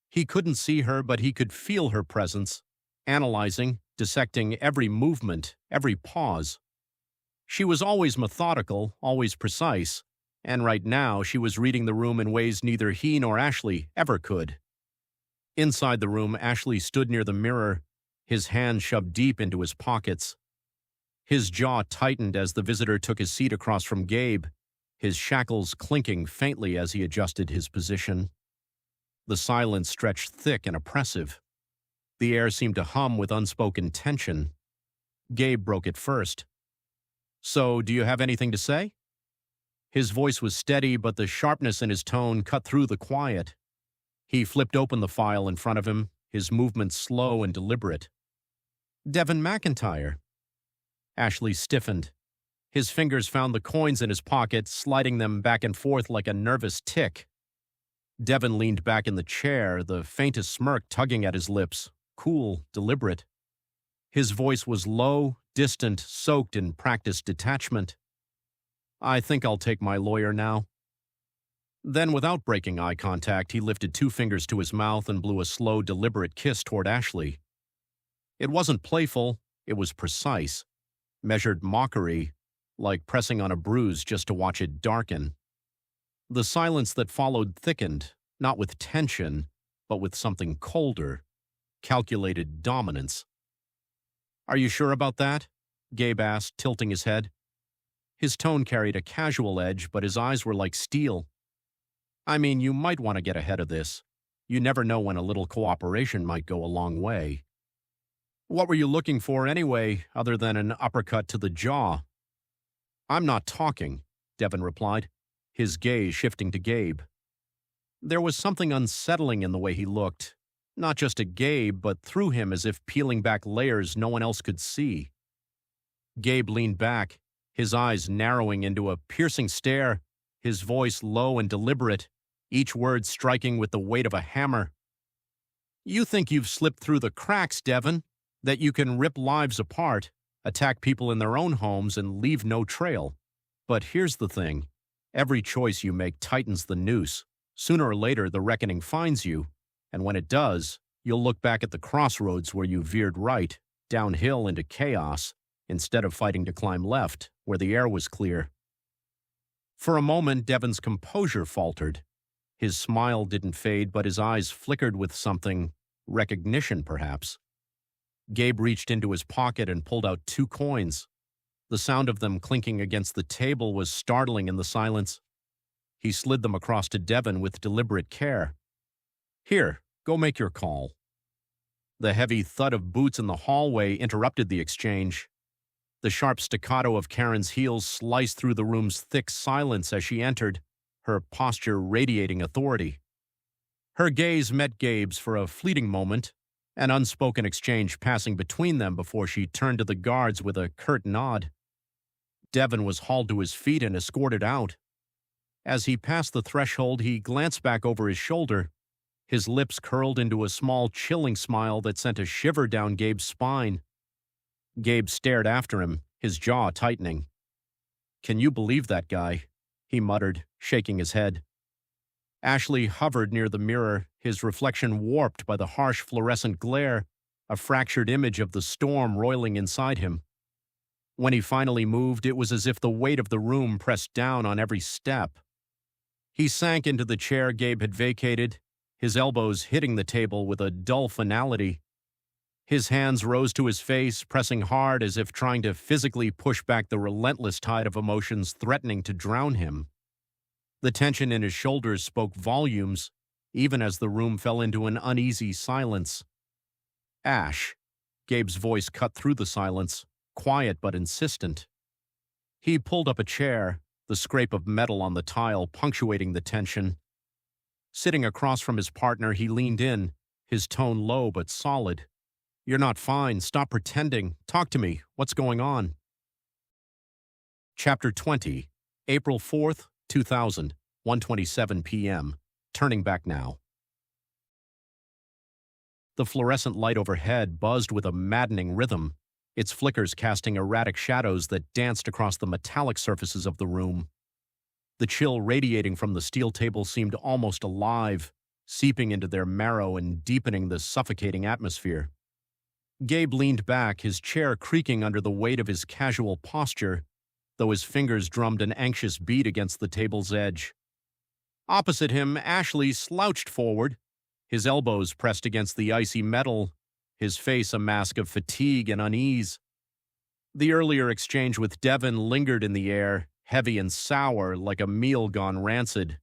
He couldn't see her, but he could feel her presence, analyzing, dissecting every movement, every pause. She was always methodical, always precise, and right now she was reading the room in ways neither he nor Ashley ever could. Inside the room, Ashley stood near the mirror, his hands shoved deep into his pockets. His jaw tightened as the visitor took his seat across from Gabe, his shackles clinking faintly as he adjusted his position. The silence stretched thick and oppressive. The air seemed to hum with unspoken tension. Gabe broke it first. "So, do you have anything to say?" His voice was steady, but the sharpness in his tone cut through the quiet. He flipped open the file in front of him, his movements slow and deliberate. "Devin McIntyre." Ashley stiffened. His fingers found the coins in his pocket, sliding them back and forth like a nervous tick. Devin leaned back in the chair, the faintest smirk tugging at his lips, cool, deliberate. His voice was low, distant, soaked in practiced detachment. "I think I'll take my lawyer now." Then, without breaking eye contact, he lifted 2 fingers to his mouth and blew a slow, deliberate kiss toward Ashley. It wasn't playful, it was precise, measured mockery, like pressing on a bruise just to watch it darken. The silence that followed thickened, not with tension, but with something colder, calculated dominance. "Are you sure about that?" Gabe asked, tilting his head. His tone carried a casual edge, but his eyes were like steel. "I mean, you might want to get ahead of this. You never know when a little cooperation might go a long way." "What were you looking for anyway, other than an uppercut to the jaw?" "I'm not talking," Devin replied, his gaze shifting to Gabe. There was something unsettling in the way he looked, not just at Gabe, but through him, as if peeling back layers no one else could see. Gabe leaned back, his eyes narrowing into a piercing stare, his voice low and deliberate, each word striking with the weight of a hammer. "You think you've slipped through the cracks, Devin, that you can rip lives apart, attack people in their own homes, and leave no trail. But here's the thing. Every choice you make tightens the noose. Sooner or later, the reckoning finds you, and when it does, you'll look back at the crossroads where you veered right, downhill into chaos, instead of fighting to climb left, where the air was clear." For a moment, Devin's composure faltered. His smile didn't fade, but his eyes flickered with something, recognition perhaps. Gabe reached into his pocket and pulled out 2 coins. The sound of them clinking against the table was startling in the silence. He slid them across to Devin with deliberate care. "Here, go make your call." The heavy thud of boots in the hallway interrupted the exchange. The sharp staccato of Karen's heels sliced through the room's thick silence as she entered, her posture radiating authority. Her gaze met Gabe's for a fleeting moment, an unspoken exchange passing between them before she turned to the guards with a curt nod. Devin was hauled to his feet and escorted out. As he passed the threshold, he glanced back over his shoulder. His lips curled into a small, chilling smile that sent a shiver down Gabe's spine. Gabe stared after him, his jaw tightening. "Can you believe that guy?" he muttered, shaking his head. Ashley hovered near the mirror, his reflection warped by the harsh fluorescent glare, a fractured image of the storm roiling inside him. When he finally moved, it was as if the weight of the room pressed down on every step. He sank into the chair Gabe had vacated, his elbows hitting the table with a dull finality. His hands rose to his face, pressing hard as if trying to physically push back the relentless tide of emotions threatening to drown him. The tension in his shoulders spoke volumes, even as the room fell into an uneasy silence. "Ash," Gabe's voice cut through the silence, quiet but insistent. He pulled up a chair, the scrape of metal on the tile punctuating the tension. Sitting across from his partner, he leaned in, his tone low but solid. "You're not fine. Stop pretending. Talk to me. What's going on?" Chapter 20, April 4th, 2000, 1:27 p.m. Turning back now. The fluorescent light overhead buzzed with a maddening rhythm, its flickers casting erratic shadows that danced across the metallic surfaces of the room. The chill radiating from the steel table seemed almost alive, seeping into their marrow and deepening the suffocating atmosphere. Gabe leaned back, his chair creaking under the weight of his casual posture, though his fingers drummed an anxious beat against the table's edge. Opposite him, Ashley slouched forward, his elbows pressed against the icy metal, his face a mask of fatigue and unease. The earlier exchange with Devin lingered in the air, heavy and sour like a meal gone rancid.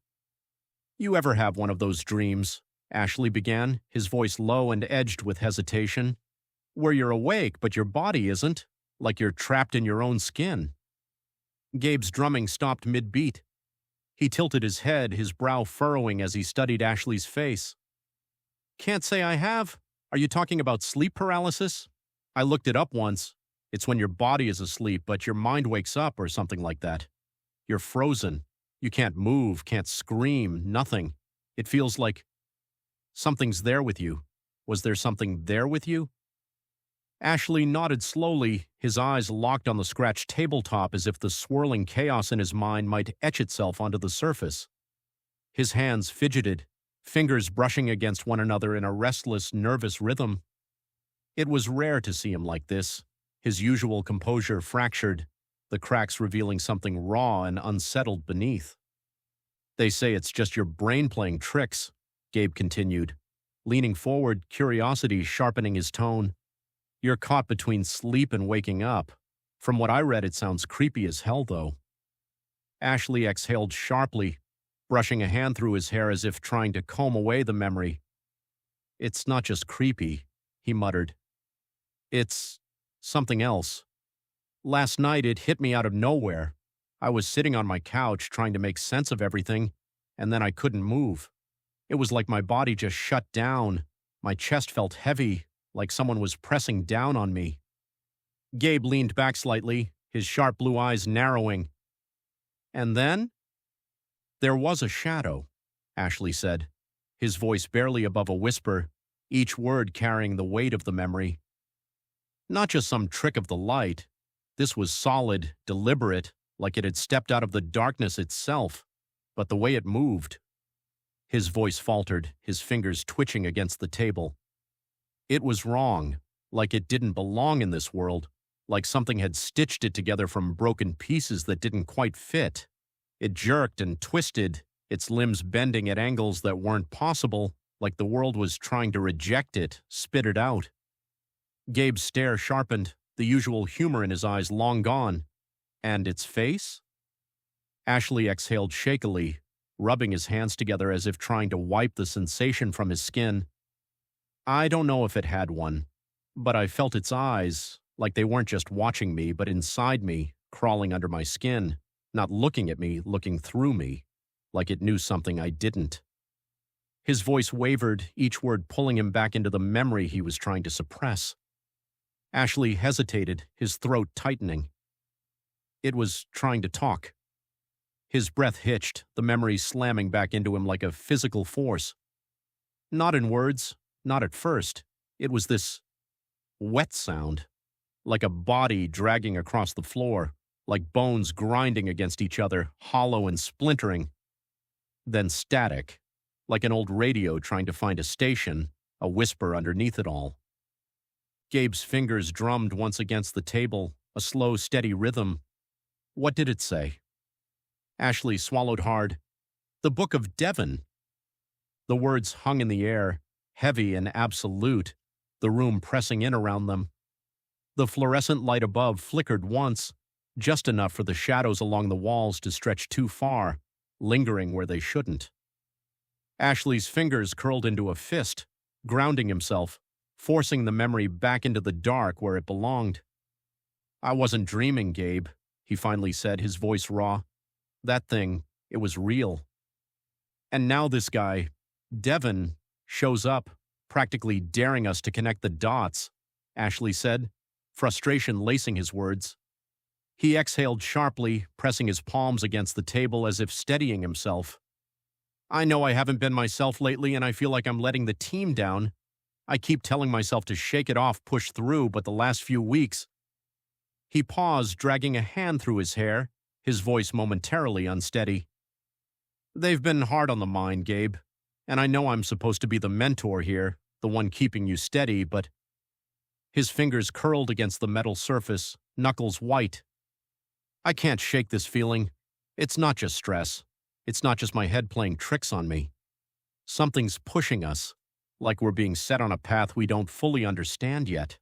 "You ever have one of those dreams," Ashley began, his voice low and edged with hesitation, "where you're awake but your body isn't, like you're trapped in your own skin?" Gabe's drumming stopped mid-beat. He tilted his head, his brow furrowing as he studied Ashley's face. "Can't say I have. Are you talking about sleep paralysis? I looked it up once. It's when your body is asleep, but your mind wakes up or something like that. You're frozen. You can't move, can't scream, nothing. It feels like something's there with you. Was there something there with you?" Ashley nodded slowly, his eyes locked on the scratched tabletop as if the swirling chaos in his mind might etch itself onto the surface. His hands fidgeted, fingers brushing against one another in a restless, nervous rhythm. It was rare to see him like this, his usual composure fractured, the cracks revealing something raw and unsettled beneath. "They say it's just your brain playing tricks," Gabe continued, leaning forward, curiosity sharpening his tone. "You're caught between sleep and waking up. From what I read, it sounds creepy as hell, though." Ashley exhaled sharply, brushing a hand through his hair as if trying to comb away the memory. "It's not just creepy," he muttered. "It's something else. Last night it hit me out of nowhere. I was sitting on my couch trying to make sense of everything, and then I couldn't move. It was like my body just shut down. My chest felt heavy, like someone was pressing down on me." Gabe leaned back slightly, his sharp blue eyes narrowing. "And then?" "There was a shadow," Ashley said, his voice barely above a whisper, each word carrying the weight of the memory. "Not just some trick of the light. This was solid, deliberate, like it had stepped out of the darkness itself, but the way it moved." His voice faltered, his fingers twitching against the table. "It was wrong, like it didn't belong in this world, like something had stitched it together from broken pieces that didn't quite fit. It jerked and twisted, its limbs bending at angles that weren't possible, like the world was trying to reject it, spit it out." Gabe's stare sharpened, the usual humor in his eyes long gone. "And its face?" Ashley exhaled shakily, rubbing his hands together as if trying to wipe the sensation from his skin. "I don't know if it had one, but I felt its eyes, like they weren't just watching me, but inside me, crawling under my skin, not looking at me, looking through me, like it knew something I didn't." His voice wavered, each word pulling him back into the memory he was trying to suppress. Ashley hesitated, his throat tightening. It was trying to talk. His breath hitched, the memory slamming back into him like a physical force. Not in words, not at first. It was this wet sound, like a body dragging across the floor, like bones grinding against each other, hollow and splintering. Then static, like an old radio trying to find a station, a whisper underneath it all. Gabe's fingers drummed once against the table, a slow, steady rhythm. What did it say? Ashley swallowed hard. "The Book of Devon." The words hung in the air, heavy and absolute, the room pressing in around them. The fluorescent light above flickered once, just enough for the shadows along the walls to stretch too far, lingering where they shouldn't. Ashley's fingers curled into a fist, grounding himself, forcing the memory back into the dark where it belonged. "I wasn't dreaming, Gabe," he finally said, his voice raw. "That thing, it was real. And now this guy, Devin, shows up, practically daring us to connect the dots," Ashley said, frustration lacing his words. He exhaled sharply, pressing his palms against the table as if steadying himself. "I know I haven't been myself lately and I feel like I'm letting the team down. I keep telling myself to shake it off, push through, but the last few weeks..." He paused, dragging a hand through his hair, his voice momentarily unsteady. "They've been hard on the mind, Gabe, and I know I'm supposed to be the mentor here, the one keeping you steady, but..." His fingers curled against the metal surface, knuckles white. I can't shake this feeling. It's not just stress. It's not just my head playing tricks on me. Something's pushing us, like we're being set on a path we don't fully understand yet.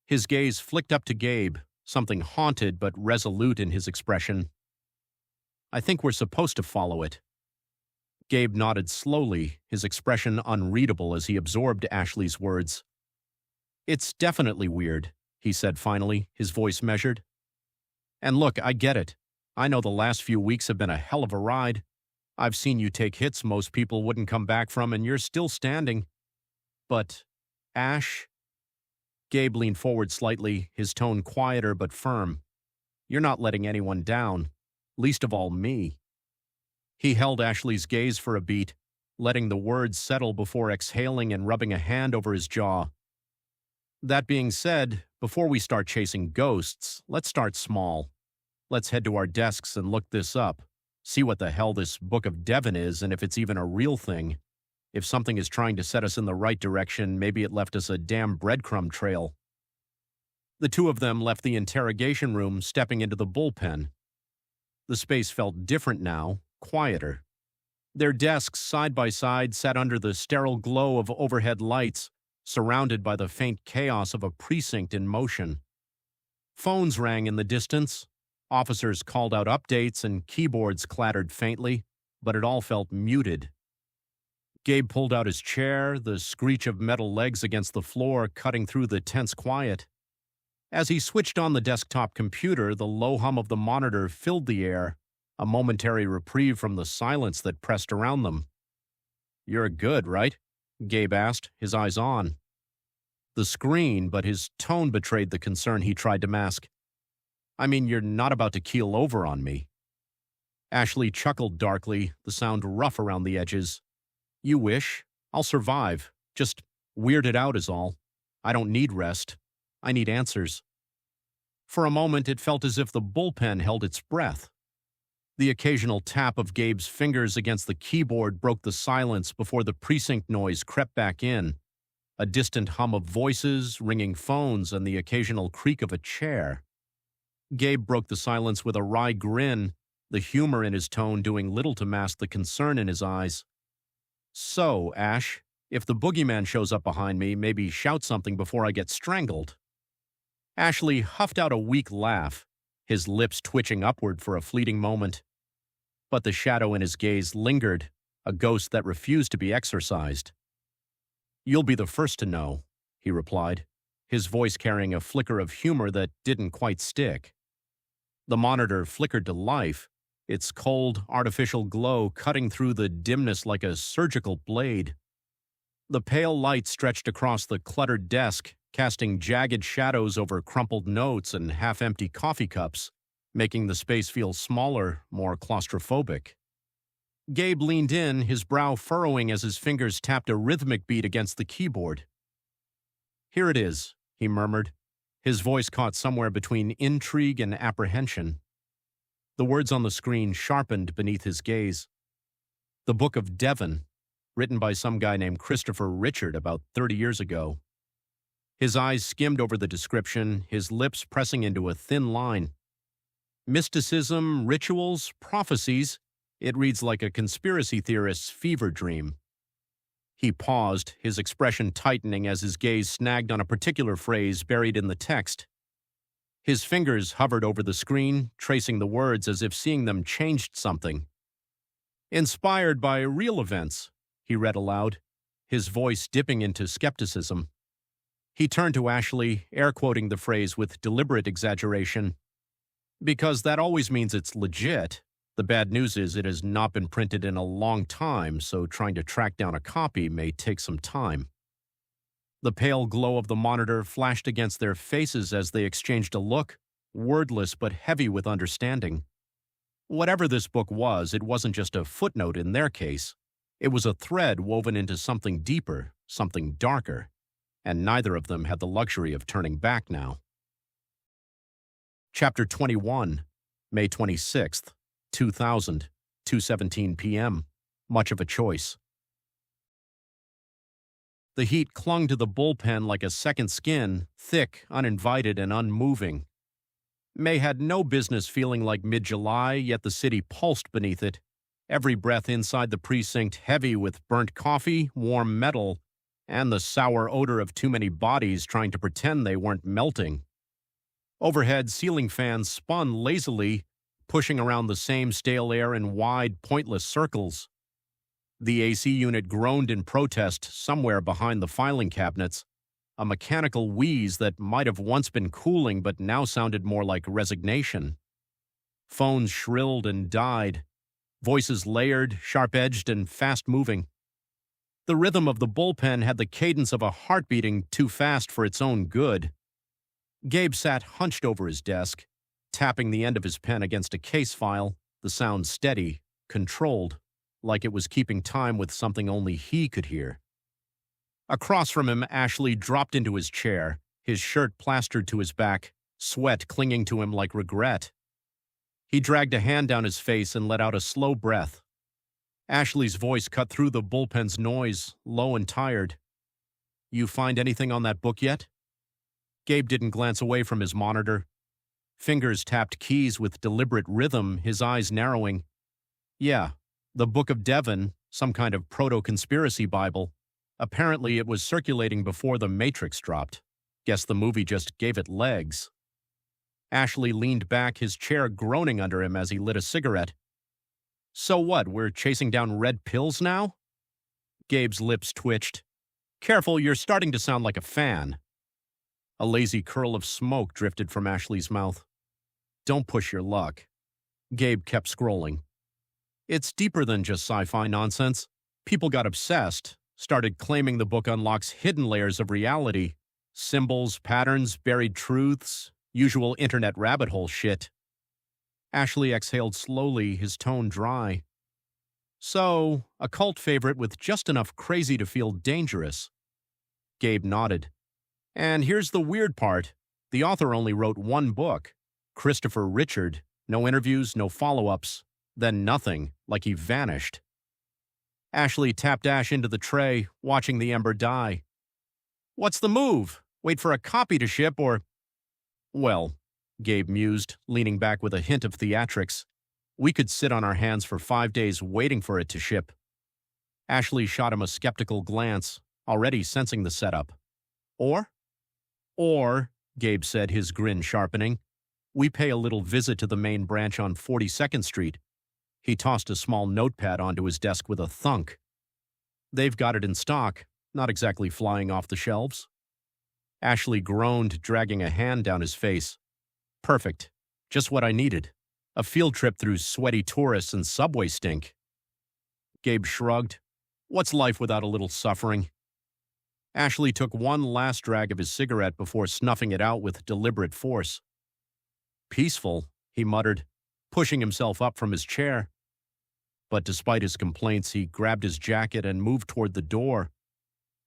His gaze flicked up to Gabe, something haunted but resolute in his expression. I think we're supposed to follow it. Gabe nodded slowly, his expression unreadable as he absorbed Ashley's words. It's definitely weird, he said finally, his voice measured. And look, I get it. I know the last few weeks have been a hell of a ride. I've seen you take hits most people wouldn't come back from, and you're still standing. But, Ash? Gabe leaned forward slightly, his tone quieter but firm. You're not letting anyone down, least of all me. He held Ashley's gaze for a beat, letting the words settle before exhaling and rubbing a hand over his jaw. That being said, before we start chasing ghosts, let's start small. Let's head to our desks and look this up. See what the hell this Book of Devon is and if it's even a real thing. If something is trying to set us in the right direction, maybe it left us a damn breadcrumb trail. The two of them left the interrogation room, stepping into the bullpen. The space felt different now, quieter. Their desks, side by side, sat under the sterile glow of overhead lights, surrounded by the faint chaos of a precinct in motion. Phones rang in the distance. Officers called out updates and keyboards clattered faintly, but it all felt muted. Gabe pulled out his chair, the screech of metal legs against the floor cutting through the tense quiet. As he switched on the desktop computer, the low hum of the monitor filled the air, a momentary reprieve from the silence that pressed around them. You're good, right? Gabe asked, his eyes on. The screen, but his tone betrayed the concern he tried to mask. I mean, you're not about to keel over on me. Ashley chuckled darkly, the sound rough around the edges. You wish. I'll survive. Just weirded out is all. I don't need rest. I need answers. For a moment, it felt as if the bullpen held its breath. The occasional tap of Gabe's fingers against the keyboard broke the silence before the precinct noise crept back in. A distant hum of voices, ringing phones, and the occasional creak of a chair. Gabe broke the silence with a wry grin, the humor in his tone doing little to mask the concern in his eyes. So, Ash, if the boogeyman shows up behind me, maybe shout something before I get strangled. Ashley huffed out a weak laugh, his lips twitching upward for a fleeting moment. But the shadow in his gaze lingered, a ghost that refused to be exorcised. You'll be the first to know, he replied, his voice carrying a flicker of humor that didn't quite stick. The monitor flickered to life, its cold, artificial glow cutting through the dimness like a surgical blade. The pale light stretched across the cluttered desk, casting jagged shadows over crumpled notes and half-empty coffee cups, making the space feel smaller, more claustrophobic. Gabe leaned in, his brow furrowing as his fingers tapped a rhythmic beat against the keyboard. Here it is, he murmured, his voice caught somewhere between intrigue and apprehension. The words on the screen sharpened beneath his gaze. The Book of Devon, written by some guy named Christopher Richard about 30 years ago. His eyes skimmed over the description, his lips pressing into a thin line. Mysticism, rituals, prophecies. It reads like a conspiracy theorist's fever dream. He paused, his expression tightening as his gaze snagged on a particular phrase buried in the text. His fingers hovered over the screen, tracing the words as if seeing them changed something. Inspired by real events, he read aloud, his voice dipping into skepticism. He turned to Ashley, air-quoting the phrase with deliberate exaggeration. Because that always means it's legit. The bad news is it has not been printed in a long time, so trying to track down a copy may take some time. The pale glow of the monitor flashed against their faces as they exchanged a look, wordless but heavy with understanding. Whatever this book was, it wasn't just a footnote in their case. It was a thread woven into something deeper, something darker, and neither of them had the luxury of turning back now. Chapter 21, May 26th, 2000, 2:17 p.m. Much of a choice. The heat clung to the bullpen like a second skin, thick, uninvited, and unmoving. May had no business feeling like mid-July, yet the city pulsed beneath it, every breath inside the precinct heavy with burnt coffee, warm metal, and the sour odor of too many bodies trying to pretend they weren't melting. Overhead, ceiling fans spun lazily, pushing around the same stale air in wide, pointless circles. The AC unit groaned in protest somewhere behind the filing cabinets, a mechanical wheeze that might have once been cooling but now sounded more like resignation. Phones shrilled and died, voices layered, sharp-edged, and fast-moving. The rhythm of the bullpen had the cadence of a heart beating too fast for its own good. Gabe sat hunched over his desk, tapping the end of his pen against a case file, the sound steady, controlled, like it was keeping time with something only he could hear. Across from him, Ashley dropped into his chair, his shirt plastered to his back, sweat clinging to him like regret. He dragged a hand down his face and let out a slow breath. Ashley's voice cut through the bullpen's noise, low and tired. "You find anything on that book yet?" Gabe didn't glance away from his monitor. Fingers tapped keys with deliberate rhythm, his eyes narrowing. "Yeah, the Book of Devon, some kind of proto-conspiracy Bible. Apparently it was circulating before The Matrix dropped. Guess the movie just gave it legs." Ashley leaned back, his chair groaning under him as he lit a cigarette. "So what, we're chasing down red pills now?" Gabe's lips twitched. "Careful, you're starting to sound like a fan." A lazy curl of smoke drifted from Ashley's mouth. "Don't push your luck." Gabe kept scrolling. "It's deeper than just sci-fi nonsense. People got obsessed, started claiming the book unlocks hidden layers of reality. Symbols, patterns, buried truths, usual internet rabbit hole shit." Ashley exhaled slowly, his tone dry. "So, a cult favorite with just enough crazy to feel dangerous." Gabe nodded. "And here's the weird part. The author only wrote one book. Christopher Richard. No interviews, no follow-ups. Then nothing, like he vanished." Ashley tapped ash into the tray, watching the ember die. "What's the move? Wait for a copy to ship or—" "Well," Gabe mused, leaning back with a hint of theatrics, "we could sit on our hands for 5 days waiting for it to ship." Ashley shot him a skeptical glance, already sensing the setup. Or, Gabe said, his grin sharpening, "we pay a little visit to the main branch on 42nd Street. He tossed a small notepad onto his desk with a thunk. "They've got it in stock, not exactly flying off the shelves." Ashley groaned, dragging a hand down his face. "Perfect. Just what I needed. A field trip through sweaty tourists and subway stink." Gabe shrugged. "What's life without a little suffering?" Ashley took one last drag of his cigarette before snuffing it out with deliberate force. "Peaceful," he muttered, pushing himself up from his chair. But despite his complaints, he grabbed his jacket and moved toward the door.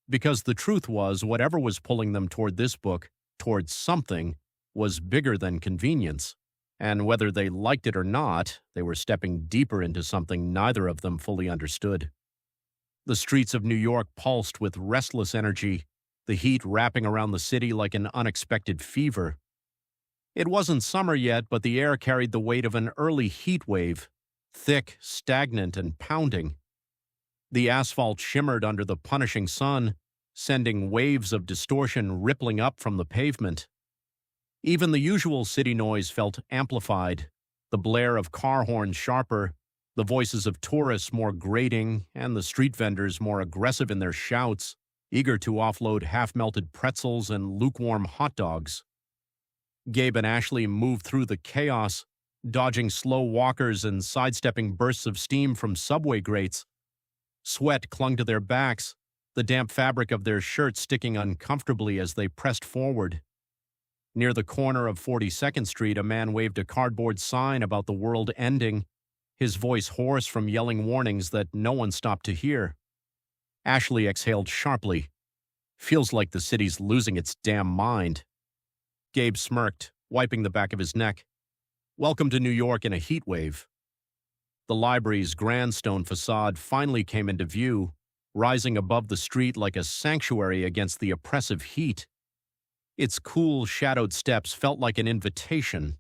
Because the truth was, whatever was pulling them toward this book, toward something, was bigger than convenience. And whether they liked it or not, they were stepping deeper into something neither of them fully understood. The streets of New York pulsed with restless energy, the heat wrapping around the city like an unexpected fever. It wasn't summer yet, but the air carried the weight of an early heat wave, thick, stagnant, and pounding. The asphalt shimmered under the punishing sun, sending waves of distortion rippling up from the pavement. Even the usual city noise felt amplified, the blare of car horns sharper, the voices of tourists more grating, and the street vendors more aggressive in their shouts, eager to offload half-melted pretzels and lukewarm hot dogs. Gabe and Ashley moved through the chaos, dodging slow walkers and sidestepping bursts of steam from subway grates. Sweat clung to their backs, the damp fabric of their shirts sticking uncomfortably as they pressed forward. Near the corner of 42nd Street, a man waved a cardboard sign about the world ending, his voice hoarse from yelling warnings that no one stopped to hear. Ashley exhaled sharply. "Feels like the city's losing its damn mind." Gabe smirked, wiping the back of his neck. "Welcome to New York in a heat wave." The library's grand stone facade finally came into view, rising above the street like a sanctuary against the oppressive heat. Its cool, shadowed steps felt like an invitation,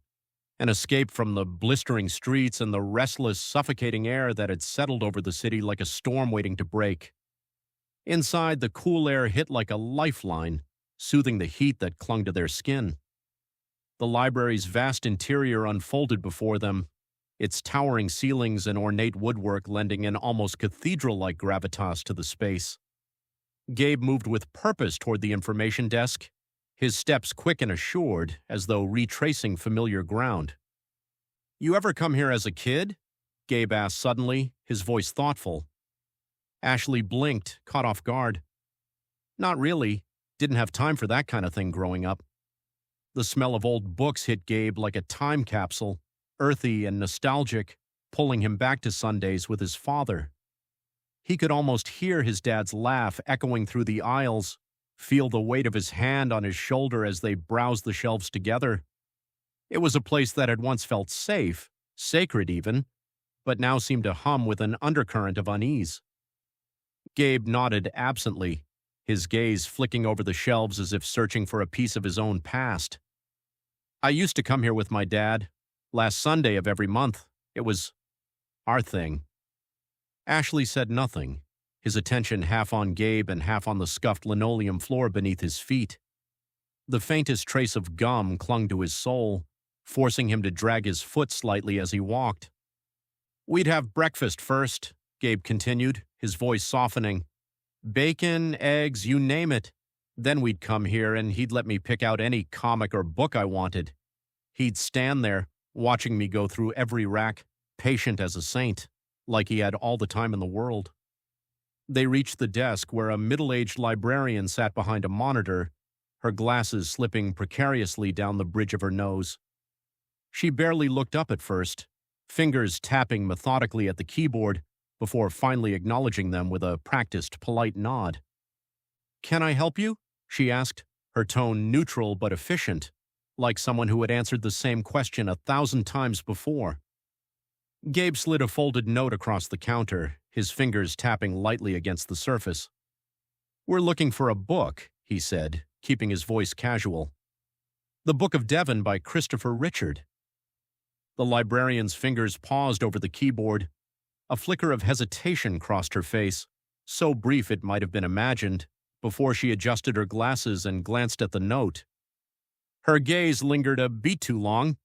an escape from the blistering streets and the restless, suffocating air that had settled over the city like a storm waiting to break. Inside, the cool air hit like a lifeline, soothing the heat that clung to their skin. The library's vast interior unfolded before them, its towering ceilings and ornate woodwork lending an almost cathedral-like gravitas to the space. Gabe moved with purpose toward the information desk, his steps quick and assured, as though retracing familiar ground. "You ever come here as a kid?" Gabe asked suddenly, his voice thoughtful. Ashley blinked, caught off guard. "Not really. Didn't have time for that kind of thing growing up." The smell of old books hit Gabe like a time capsule, earthy and nostalgic, pulling him back to Sundays with his father. He could almost hear his dad's laugh echoing through the aisles, feel the weight of his hand on his shoulder as they browsed the shelves together. It was a place that had once felt safe, sacred even, but now seemed to hum with an undercurrent of unease. Gabe nodded absently, his gaze flicking over the shelves as if searching for a piece of his own past. "I used to come here with my dad, last Sunday of every month. It was our thing." Ashley said nothing, his attention half on Gabe and half on the scuffed linoleum floor beneath his feet. The faintest trace of gum clung to his sole, forcing him to drag his foot slightly as he walked. "We'd have breakfast first," Gabe continued, his voice softening. "Bacon, eggs, you name it. Then we'd come here and he'd let me pick out any comic or book I wanted. He'd stand there, watching me go through every rack, patient as a saint, like he had all the time in the world." They reached the desk where a middle-aged librarian sat behind a monitor, her glasses slipping precariously down the bridge of her nose. She barely looked up at first, fingers tapping methodically at the keyboard before finally acknowledging them with a practiced, polite nod. "Can I help you?" she asked, her tone neutral but efficient, like someone who had answered the same question 1,000 times before. Gabe slid a folded note across the counter, his fingers tapping lightly against the surface. "We're looking for a book," he said, keeping his voice casual. "The Book of Devon by Christopher Richard." The librarian's fingers paused over the keyboard. A flicker of hesitation crossed her face, so brief it might have been imagined, before she adjusted her glasses and glanced at the note. Her gaze lingered a beat too long,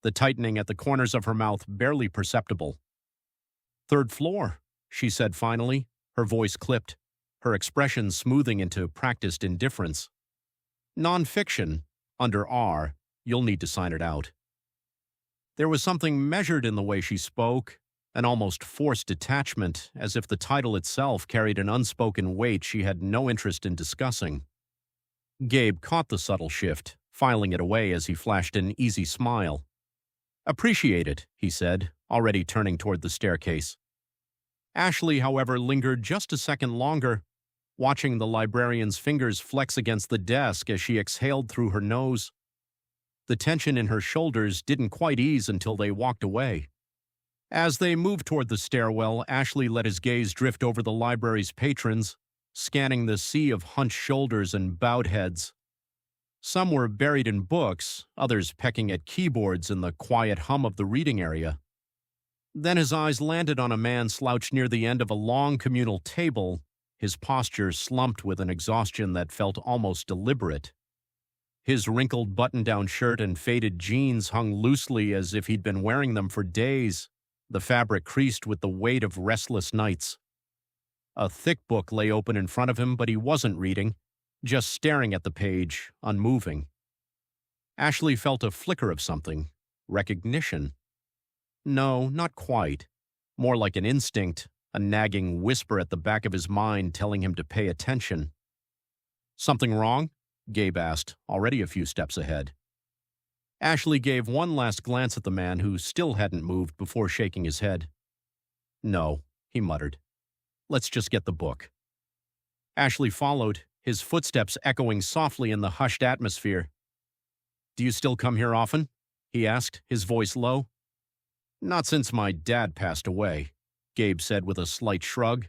the tightening at the corners of her mouth barely perceptible. "Third floor," she said finally, her voice clipped, her expression smoothing into practiced indifference. "Non-fiction, under R. You'll need to sign it out." There was something measured in the way she spoke, an almost forced detachment, as if the title itself carried an unspoken weight she had no interest in discussing. Gabe caught the subtle shift, filing it away as he flashed an easy smile. "Appreciate it," he said, already turning toward the staircase. Ashley, however, lingered just a second longer, watching the librarian's fingers flex against the desk as she exhaled through her nose. The tension in her shoulders didn't quite ease until they walked away. As they moved toward the stairwell, Ashley let his gaze drift over the library's patrons, scanning the sea of hunched shoulders and bowed heads. Some were buried in books, others pecking at keyboards in the quiet hum of the reading area. Then his eyes landed on a man slouched near the end of a long communal table, his posture slumped with an exhaustion that felt almost deliberate. His wrinkled button-down shirt and faded jeans hung loosely as if he'd been wearing them for days, the fabric creased with the weight of restless nights. A thick book lay open in front of him, but he wasn't reading, just staring at the page, unmoving. Ashley felt a flicker of something, recognition. No, not quite. More like an instinct, a nagging whisper at the back of his mind telling him to pay attention. "Something wrong?" Gabe asked, already a few steps ahead. Ashley gave one last glance at the man who still hadn't moved before shaking his head. "No," he muttered. "Let's just get the book." Ashley followed, his footsteps echoing softly in the hushed atmosphere. "Do you still come here often?" he asked, his voice low. "Not since my dad passed away," Gabe said with a slight shrug.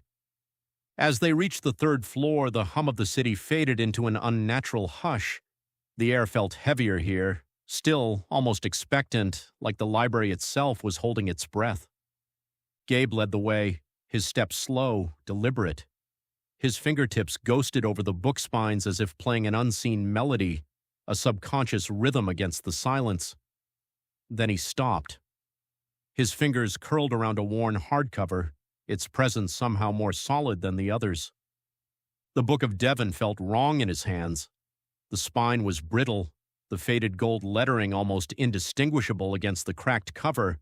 As they reached the third floor, the hum of the city faded into an unnatural hush. The air felt heavier here, still almost expectant, like the library itself was holding its breath. Gabe led the way, his steps slow, deliberate. His fingertips ghosted over the book spines as if playing an unseen melody, a subconscious rhythm against the silence. Then he stopped. His fingers curled around a worn hardcover, its presence somehow more solid than the others. The Book of Devon felt wrong in his hands. The spine was brittle, the faded gold lettering almost indistinguishable against the cracked cover,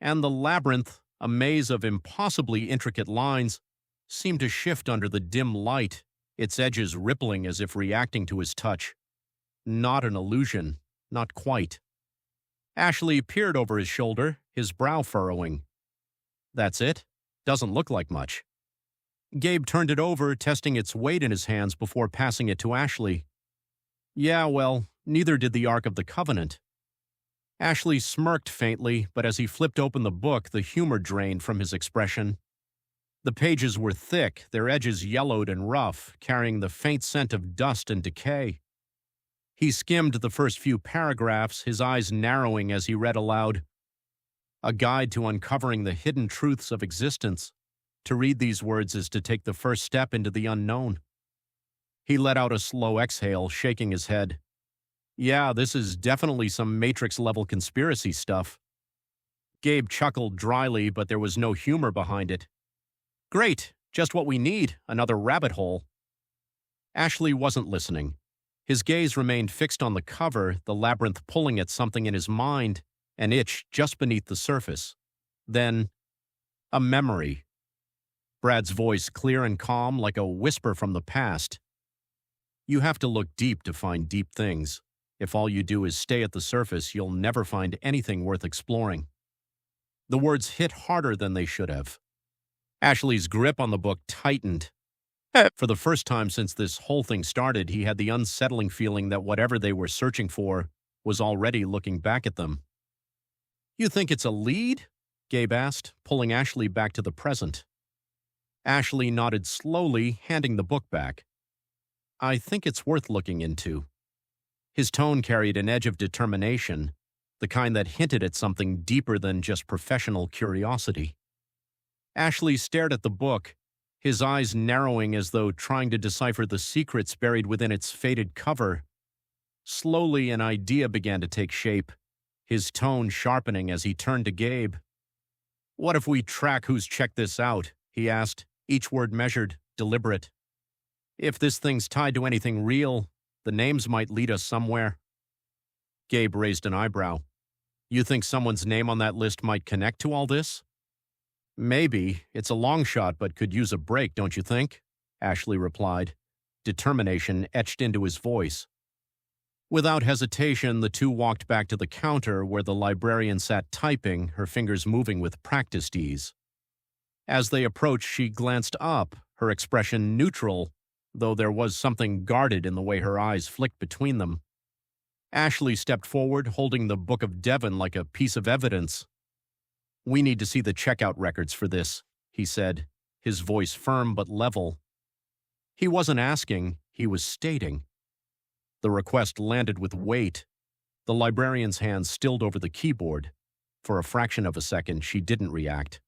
and the labyrinth, a maze of impossibly intricate lines, seemed to shift under the dim light, its edges rippling as if reacting to his touch. Not an illusion, not quite. Ashley peered over his shoulder, his brow furrowing. That's it? Doesn't look like much. Gabe turned it over, testing its weight in his hands before passing it to Ashley. Yeah, well, neither did the Ark of the Covenant. Ashley smirked faintly, but as he flipped open the book, the humor drained from his expression. The pages were thick, their edges yellowed and rough, carrying the faint scent of dust and decay. He skimmed the first few paragraphs, his eyes narrowing as he read aloud. A guide to uncovering the hidden truths of existence. To read these words is to take the first step into the unknown. He let out a slow exhale, shaking his head. Yeah, this is definitely some Matrix-level conspiracy stuff. Gabe chuckled dryly, but there was no humor behind it. Great, just what we need, another rabbit hole. Ashley wasn't listening. His gaze remained fixed on the cover, the labyrinth pulling at something in his mind, an itch just beneath the surface. Then, a memory. Brad's voice clear and calm, like a whisper from the past. You have to look deep to find deep things. If all you do is stay at the surface, you'll never find anything worth exploring. The words hit harder than they should have. Ashley's grip on the book tightened. For the first time since this whole thing started, he had the unsettling feeling that whatever they were searching for was already looking back at them. You think it's a lead? Gabe asked, pulling Ashley back to the present. Ashley nodded slowly, handing the book back. I think it's worth looking into. His tone carried an edge of determination, the kind that hinted at something deeper than just professional curiosity. Ashley stared at the book, his eyes narrowing as though trying to decipher the secrets buried within its faded cover. Slowly, an idea began to take shape, his tone sharpening as he turned to Gabe. What if we track who's checked this out? He asked, each word measured, deliberate. If this thing's tied to anything real, the names might lead us somewhere. Gabe raised an eyebrow. You think someone's name on that list might connect to all this? Maybe. It's a long shot, but could use a break, don't you think? Ashley replied, determination etched into his voice. Without hesitation, the two walked back to the counter where the librarian sat typing, her fingers moving with practiced ease. As they approached, she glanced up, her expression neutral, though there was something guarded in the way her eyes flicked between them. Ashley stepped forward, holding the Book of Devon like a piece of evidence. We need to see the checkout records for this, he said, his voice firm but level. He wasn't asking, he was stating. The request landed with weight. The librarian's hands stilled over the keyboard. For a fraction of a second, she didn't react.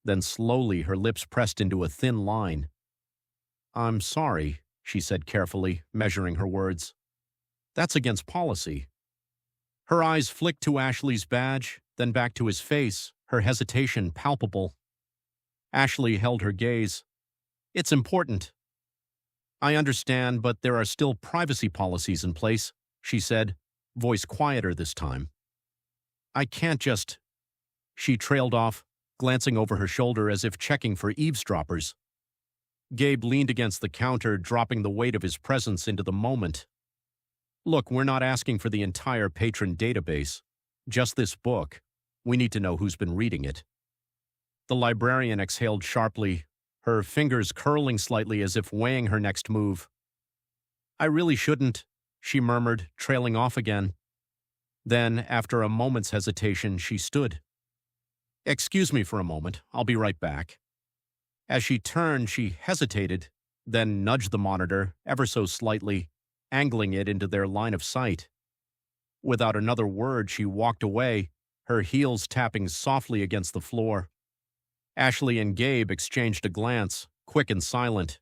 Then slowly, her lips pressed into a thin line. I'm sorry, she said carefully, measuring her words. That's against policy. Her eyes flicked to Ashley's badge, then back to his face, her hesitation palpable. Ashley held her gaze. It's important. I understand, but there are still privacy policies in place, she said, voice quieter this time. I can't just... She trailed off, glancing over her shoulder as if checking for eavesdroppers. Gabe leaned against the counter, dropping the weight of his presence into the moment. Look, we're not asking for the entire patron database. Just this book. We need to know who's been reading it. The librarian exhaled sharply, her fingers curling slightly as if weighing her next move. I really shouldn't, she murmured, trailing off again. Then, after a moment's hesitation, she stood. Excuse me for a moment, I'll be right back. As she turned, she hesitated, then nudged the monitor, ever so slightly, angling it into their line of sight. Without another word, she walked away, her heels tapping softly against the floor. Ashley and Gabe exchanged a glance, quick and silent.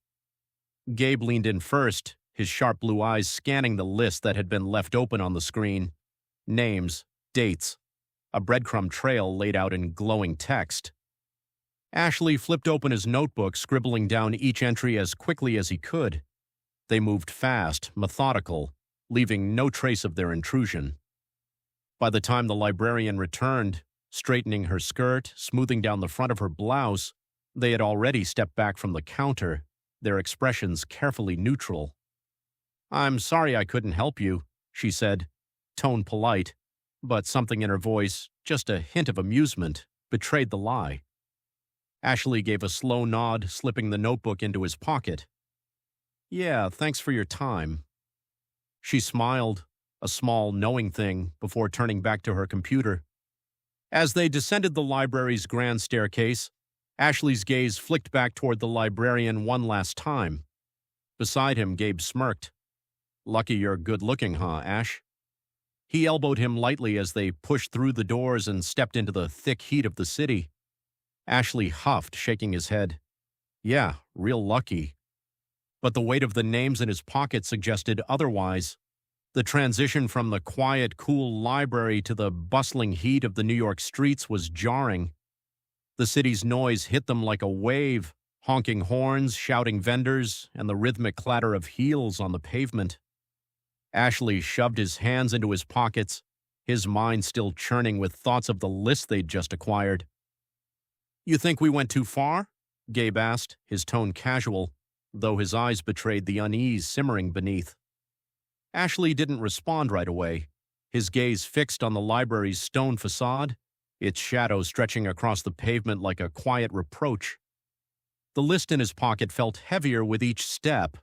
Gabe leaned in first, his sharp blue eyes scanning the list that had been left open on the screen. Names, dates, a breadcrumb trail laid out in glowing text. Ashley flipped open his notebook, scribbling down each entry as quickly as he could. They moved fast, methodical, leaving no trace of their intrusion. By the time the librarian returned, straightening her skirt, smoothing down the front of her blouse, they had already stepped back from the counter, their expressions carefully neutral. "I'm sorry I couldn't help you," she said, tone polite, but something in her voice, just a hint of amusement, betrayed the lie. Ashley gave a slow nod, slipping the notebook into his pocket. "Yeah, thanks for your time." She smiled, a small, knowing thing, before turning back to her computer. As they descended the library's grand staircase, Ashley's gaze flicked back toward the librarian one last time. Beside him, Gabe smirked. "Lucky you're good-looking, huh, Ash?" He elbowed him lightly as they pushed through the doors and stepped into the thick heat of the city. Ashley huffed, shaking his head. "Yeah, real lucky." But the weight of the names in his pocket suggested otherwise. The transition from the quiet, cool library to the bustling heat of the New York streets was jarring. The city's noise hit them like a wave, honking horns, shouting vendors, and the rhythmic clatter of heels on the pavement. Ashley shoved his hands into his pockets, his mind still churning with thoughts of the list they'd just acquired. "You think we went too far?" Gabe asked, his tone casual, though his eyes betrayed the unease simmering beneath. Ashley didn't respond right away, his gaze fixed on the library's stone facade, its shadow stretching across the pavement like a quiet reproach. The list in his pocket felt heavier with each step,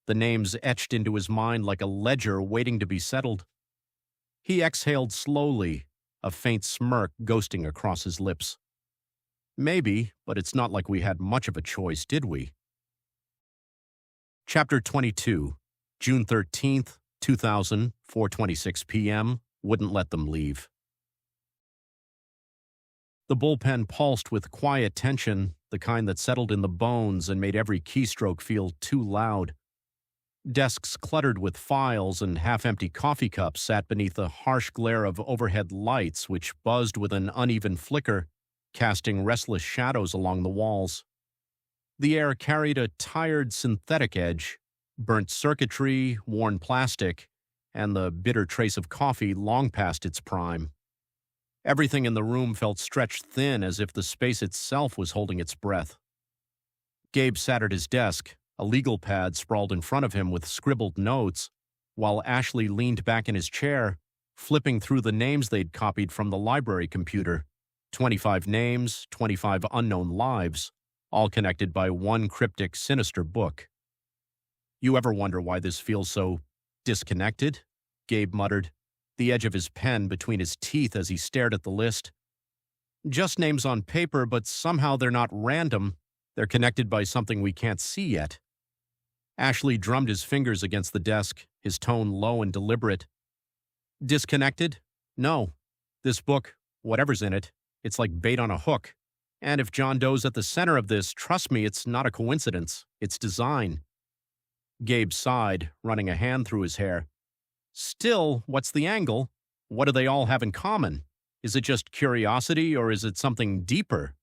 the names etched into his mind like a ledger waiting to be settled. He exhaled slowly, a faint smirk ghosting across his lips. "Maybe, but it's not like we had much of a choice, did we?" Chapter 22, June 13th, 2000, 4:26 p.m., wouldn't let them leave. The bullpen pulsed with quiet tension, the kind that settled in the bones and made every keystroke feel too loud. Desks cluttered with files and half-empty coffee cups sat beneath the harsh glare of overhead lights which buzzed with an uneven flicker, casting restless shadows along the walls. The air carried a tired synthetic edge, burnt circuitry, worn plastic, and the bitter trace of coffee long past its prime. Everything in the room felt stretched thin as if the space itself was holding its breath. Gabe sat at his desk, a legal pad sprawled in front of him with scribbled notes, while Ashley leaned back in his chair, flipping through the names they'd copied from the library computer. 25 names, 25 unknown lives, all connected by one cryptic, sinister book. "You ever wonder why this feels so disconnected?" Gabe muttered, the edge of his pen between his teeth as he stared at the list. "Just names on paper, but somehow they're not random. They're connected by something we can't see yet." Ashley drummed his fingers against the desk, his tone low and deliberate. "Disconnected? No. This book, whatever's in it, it's like bait on a hook. And if John Doe's at the center of this, trust me, it's not a coincidence. It's design." Gabe sighed, running a hand through his hair. "Still, what's the angle? What do they all have in common? Is it just curiosity, or is it something deeper?"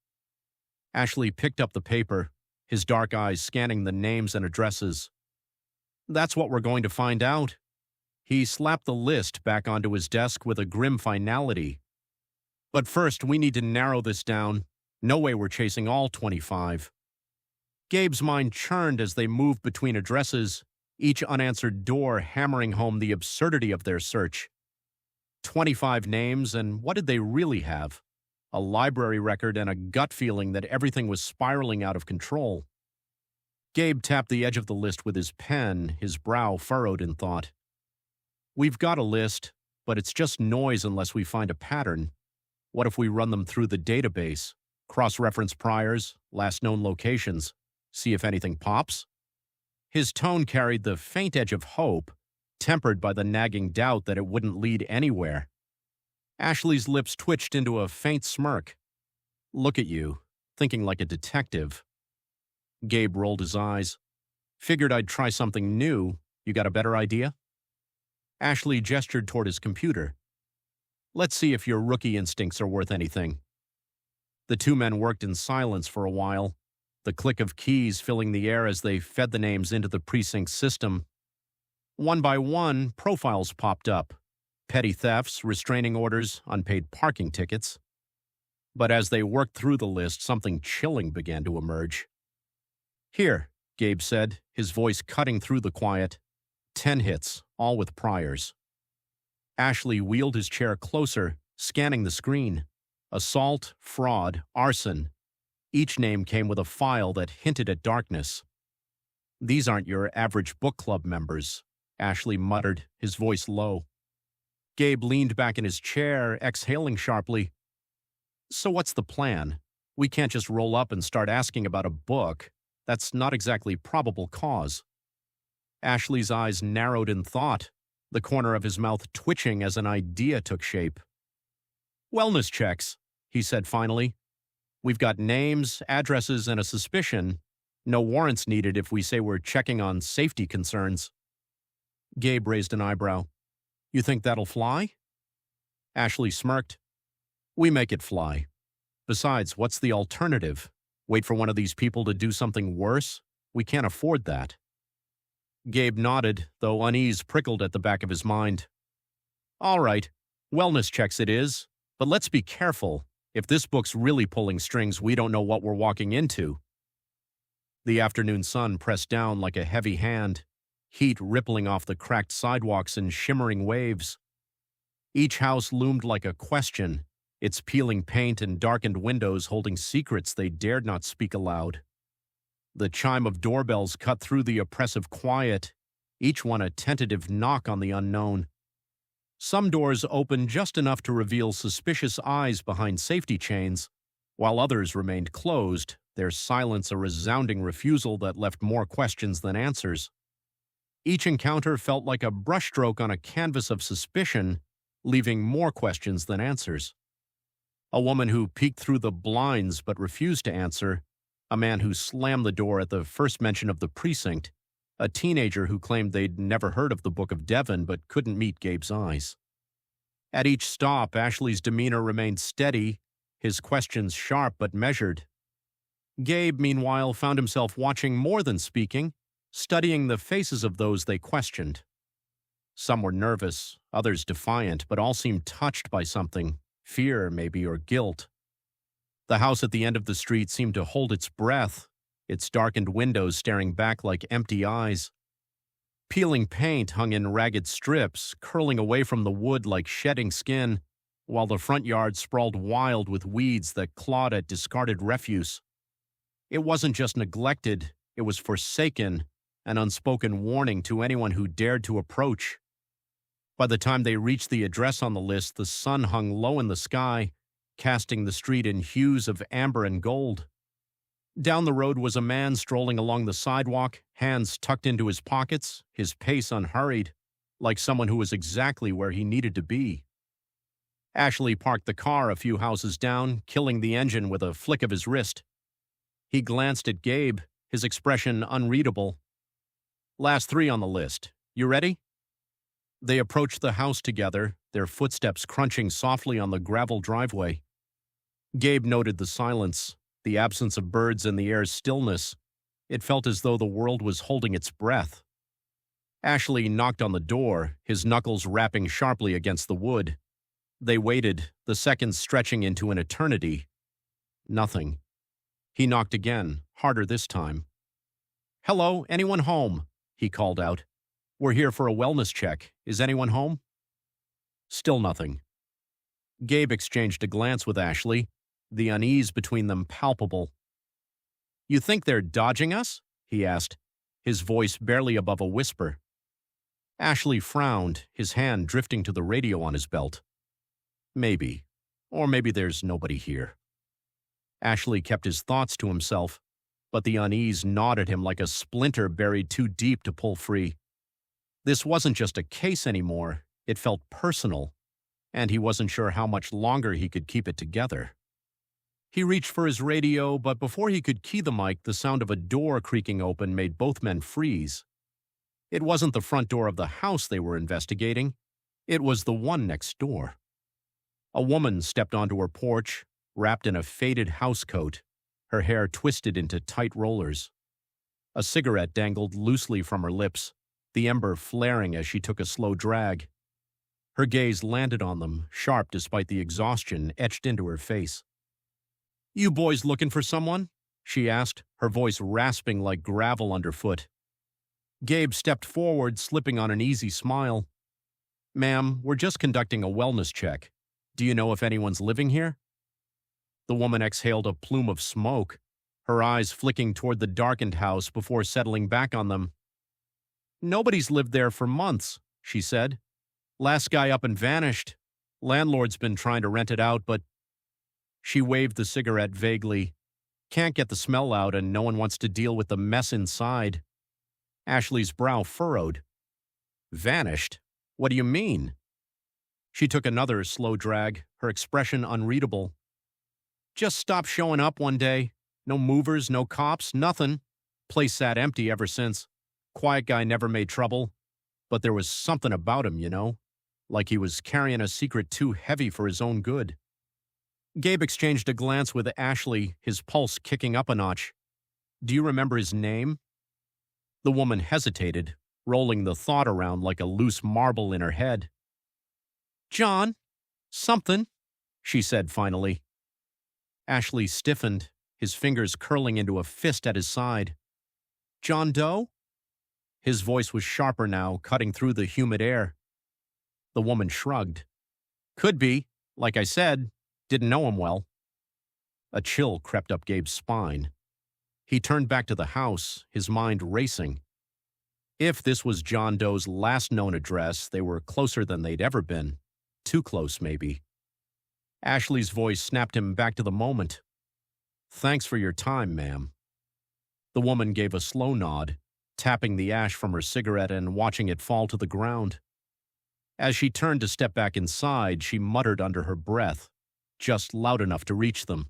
Ashley picked up the paper, his dark eyes scanning the names and addresses. "That's what we're going to find out." He slapped the list back onto his desk with a grim finality. "But first, we need to narrow this down. No way we're chasing all 25. Gabe's mind churned as they moved between addresses, each unanswered door hammering home the absurdity of their search. 25 names, and what did they really have? A library record and a gut feeling that everything was spiraling out of control. Gabe tapped the edge of the list with his pen, his brow furrowed in thought. "We've got a list, but it's just noise unless we find a pattern. What if we run them through the database, cross-reference priors, last known locations, see if anything pops?" His tone carried the faint edge of hope, tempered by the nagging doubt that it wouldn't lead anywhere. Ashley's lips twitched into a faint smirk. "Look at you, thinking like a detective." Gabe rolled his eyes. "Figured I'd try something new. You got a better idea?" Ashley gestured toward his computer. "Let's see if your rookie instincts are worth anything." The two men worked in silence for a while, the click of keys filling the air as they fed the names into the precinct system. One by one, profiles popped up. Petty thefts, restraining orders, unpaid parking tickets. But as they worked through the list, something chilling began to emerge. "Here," Gabe said, his voice cutting through the quiet. 10 hits, all with priors. Ashley wheeled his chair closer, scanning the screen. Assault, fraud, arson. Each name came with a file that hinted at darkness. "These aren't your average book club members," Ashley muttered, his voice low. Gabe leaned back in his chair, exhaling sharply. "So what's the plan? We can't just roll up and start asking about a book. That's not exactly probable cause." Ashley's eyes narrowed in thought, the corner of his mouth twitching as an idea took shape. "Wellness checks," he said finally. "We've got names, addresses, and a suspicion. No warrants needed if we say we're checking on safety concerns." Gabe raised an eyebrow. "You think that'll fly?" Ashley smirked. "We make it fly. Besides, what's the alternative? Wait for one of these people to do something worse? We can't afford that." Gabe nodded, though unease prickled at the back of his mind. "All right, wellness checks it is, but let's be careful. If this book's really pulling strings, we don't know what we're walking into." The afternoon sun pressed down like a heavy hand, heat rippling off the cracked sidewalks in shimmering waves. Each house loomed like a question, its peeling paint and darkened windows holding secrets they dared not speak aloud. The chime of doorbells cut through the oppressive quiet, each one a tentative knock on the unknown. Some doors opened just enough to reveal suspicious eyes behind safety chains, while others remained closed, their silence a resounding refusal that left more questions than answers. Each encounter felt like a brushstroke on a canvas of suspicion, leaving more questions than answers. A woman who peeked through the blinds but refused to answer, a man who slammed the door at the first mention of the precinct, a teenager who claimed they'd never heard of the Book of Devon but couldn't meet Gabe's eyes. At each stop, Ashley's demeanor remained steady, his questions sharp but measured. Gabe, meanwhile, found himself watching more than speaking, studying the faces of those they questioned. Some were nervous, others defiant, but all seemed touched by something, fear maybe or guilt. The house at the end of the street seemed to hold its breath, its darkened windows staring back like empty eyes. Peeling paint hung in ragged strips, curling away from the wood like shedding skin, while the front yard sprawled wild with weeds that clawed at discarded refuse. It wasn't just neglected, it was forsaken, an unspoken warning to anyone who dared to approach. By the time they reached the address on the list, the sun hung low in the sky, casting the street in hues of amber and gold. Down the road was a man strolling along the sidewalk, hands tucked into his pockets, his pace unhurried, like someone who was exactly where he needed to be. Ashley parked the car a few houses down, killing the engine with a flick of his wrist. He glanced at Gabe, his expression unreadable. "Last 3 on the list. You ready?" They approached the house together, their footsteps crunching softly on the gravel driveway. Gabe noted the silence, the absence of birds and the air's stillness. It felt as though the world was holding its breath. Ashley knocked on the door, his knuckles rapping sharply against the wood. They waited, the seconds stretching into an eternity. Nothing. He knocked again, harder this time. "Hello, anyone home?" he called out. "We're here for a wellness check. Is anyone home?" Still nothing. Gabe exchanged a glance with Ashley, the unease between them palpable. "You think they're dodging us?" he asked, his voice barely above a whisper. Ashley frowned, his hand drifting to the radio on his belt. "Maybe. Or maybe there's nobody here." Ashley kept his thoughts to himself, but the unease gnawed at him like a splinter buried too deep to pull free. This wasn't just a case anymore, it felt personal, and he wasn't sure how much longer he could keep it together. He reached for his radio, but before he could key the mic, the sound of a door creaking open made both men freeze. It wasn't the front door of the house they were investigating. It was the one next door. A woman stepped onto her porch, wrapped in a faded housecoat, her hair twisted into tight rollers. A cigarette dangled loosely from her lips, the ember flaring as she took a slow drag. Her gaze landed on them, sharp despite the exhaustion etched into her face. "You boys looking for someone?" she asked, her voice rasping like gravel underfoot. Gabe stepped forward, slipping on an easy smile. "Ma'am, we're just conducting a wellness check. Do you know if anyone's living here?" The woman exhaled a plume of smoke, her eyes flicking toward the darkened house before settling back on them. "Nobody's lived there for months," she said. "Last guy up and vanished. Landlord's been trying to rent it out, but—" She waved the cigarette vaguely. "Can't get the smell out, and no one wants to deal with the mess inside." Ashley's brow furrowed. "Vanished? What do you mean?" She took another slow drag, her expression unreadable. "Just stopped showing up one day. No movers, no cops, nothing. Place sat empty ever since. Quiet guy never made trouble. But there was something about him, you know? Like he was carrying a secret too heavy for his own good." Gabe exchanged a glance with Ashley, his pulse kicking up a notch. "Do you remember his name?" The woman hesitated, rolling the thought around like a loose marble in her head. "John, something," she said finally. Ashley stiffened, his fingers curling into a fist at his side. "John Doe?" His voice was sharper now, cutting through the humid air. The woman shrugged. "Could be. Like I said, didn't know him well." A chill crept up Gabe's spine. He turned back to the house, his mind racing. If this was John Doe's last known address, they were closer than they'd ever been. Too close, maybe. Ashley's voice snapped him back to the moment. "Thanks for your time, ma'am." The woman gave a slow nod, tapping the ash from her cigarette and watching it fall to the ground. As she turned to step back inside, she muttered under her breath, just loud enough to reach them.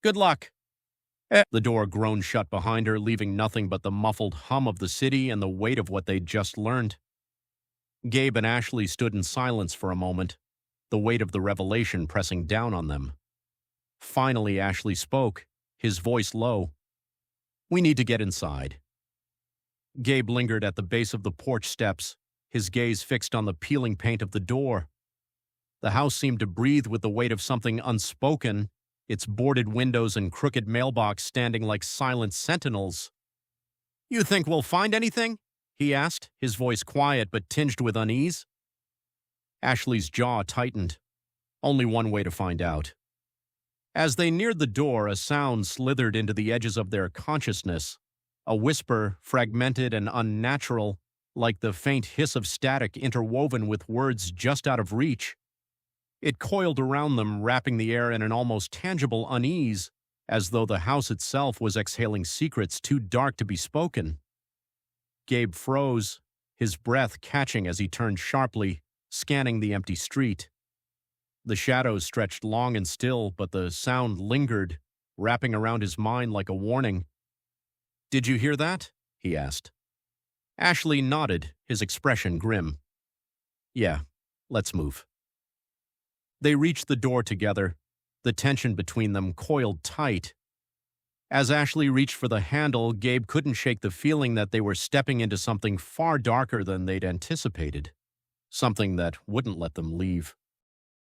"Good luck." The door groaned shut behind her, leaving nothing but the muffled hum of the city and the weight of what they'd just learned. Gabe and Ashley stood in silence for a moment, the weight of the revelation pressing down on them. Finally, Ashley spoke, his voice low. "We need to get inside." Gabe lingered at the base of the porch steps, his gaze fixed on the peeling paint of the door. The house seemed to breathe with the weight of something unspoken, its boarded windows and crooked mailbox standing like silent sentinels. "You think we'll find anything?" he asked, his voice quiet but tinged with unease. Ashley's jaw tightened. Only one way to find out. As they neared the door, a sound slithered into the edges of their consciousness, a whisper, fragmented and unnatural, like the faint hiss of static interwoven with words just out of reach. It coiled around them, wrapping the air in an almost tangible unease, as though the house itself was exhaling secrets too dark to be spoken. Gabe froze, his breath catching as he turned sharply, scanning the empty street. The shadows stretched long and still, but the sound lingered, wrapping around his mind like a warning. "Did you hear that?" he asked. Ashley nodded, his expression grim. "Yeah, let's move." They reached the door together, the tension between them coiled tight. As Ashley reached for the handle, Gabe couldn't shake the feeling that they were stepping into something far darker than they'd anticipated, something that wouldn't let them leave.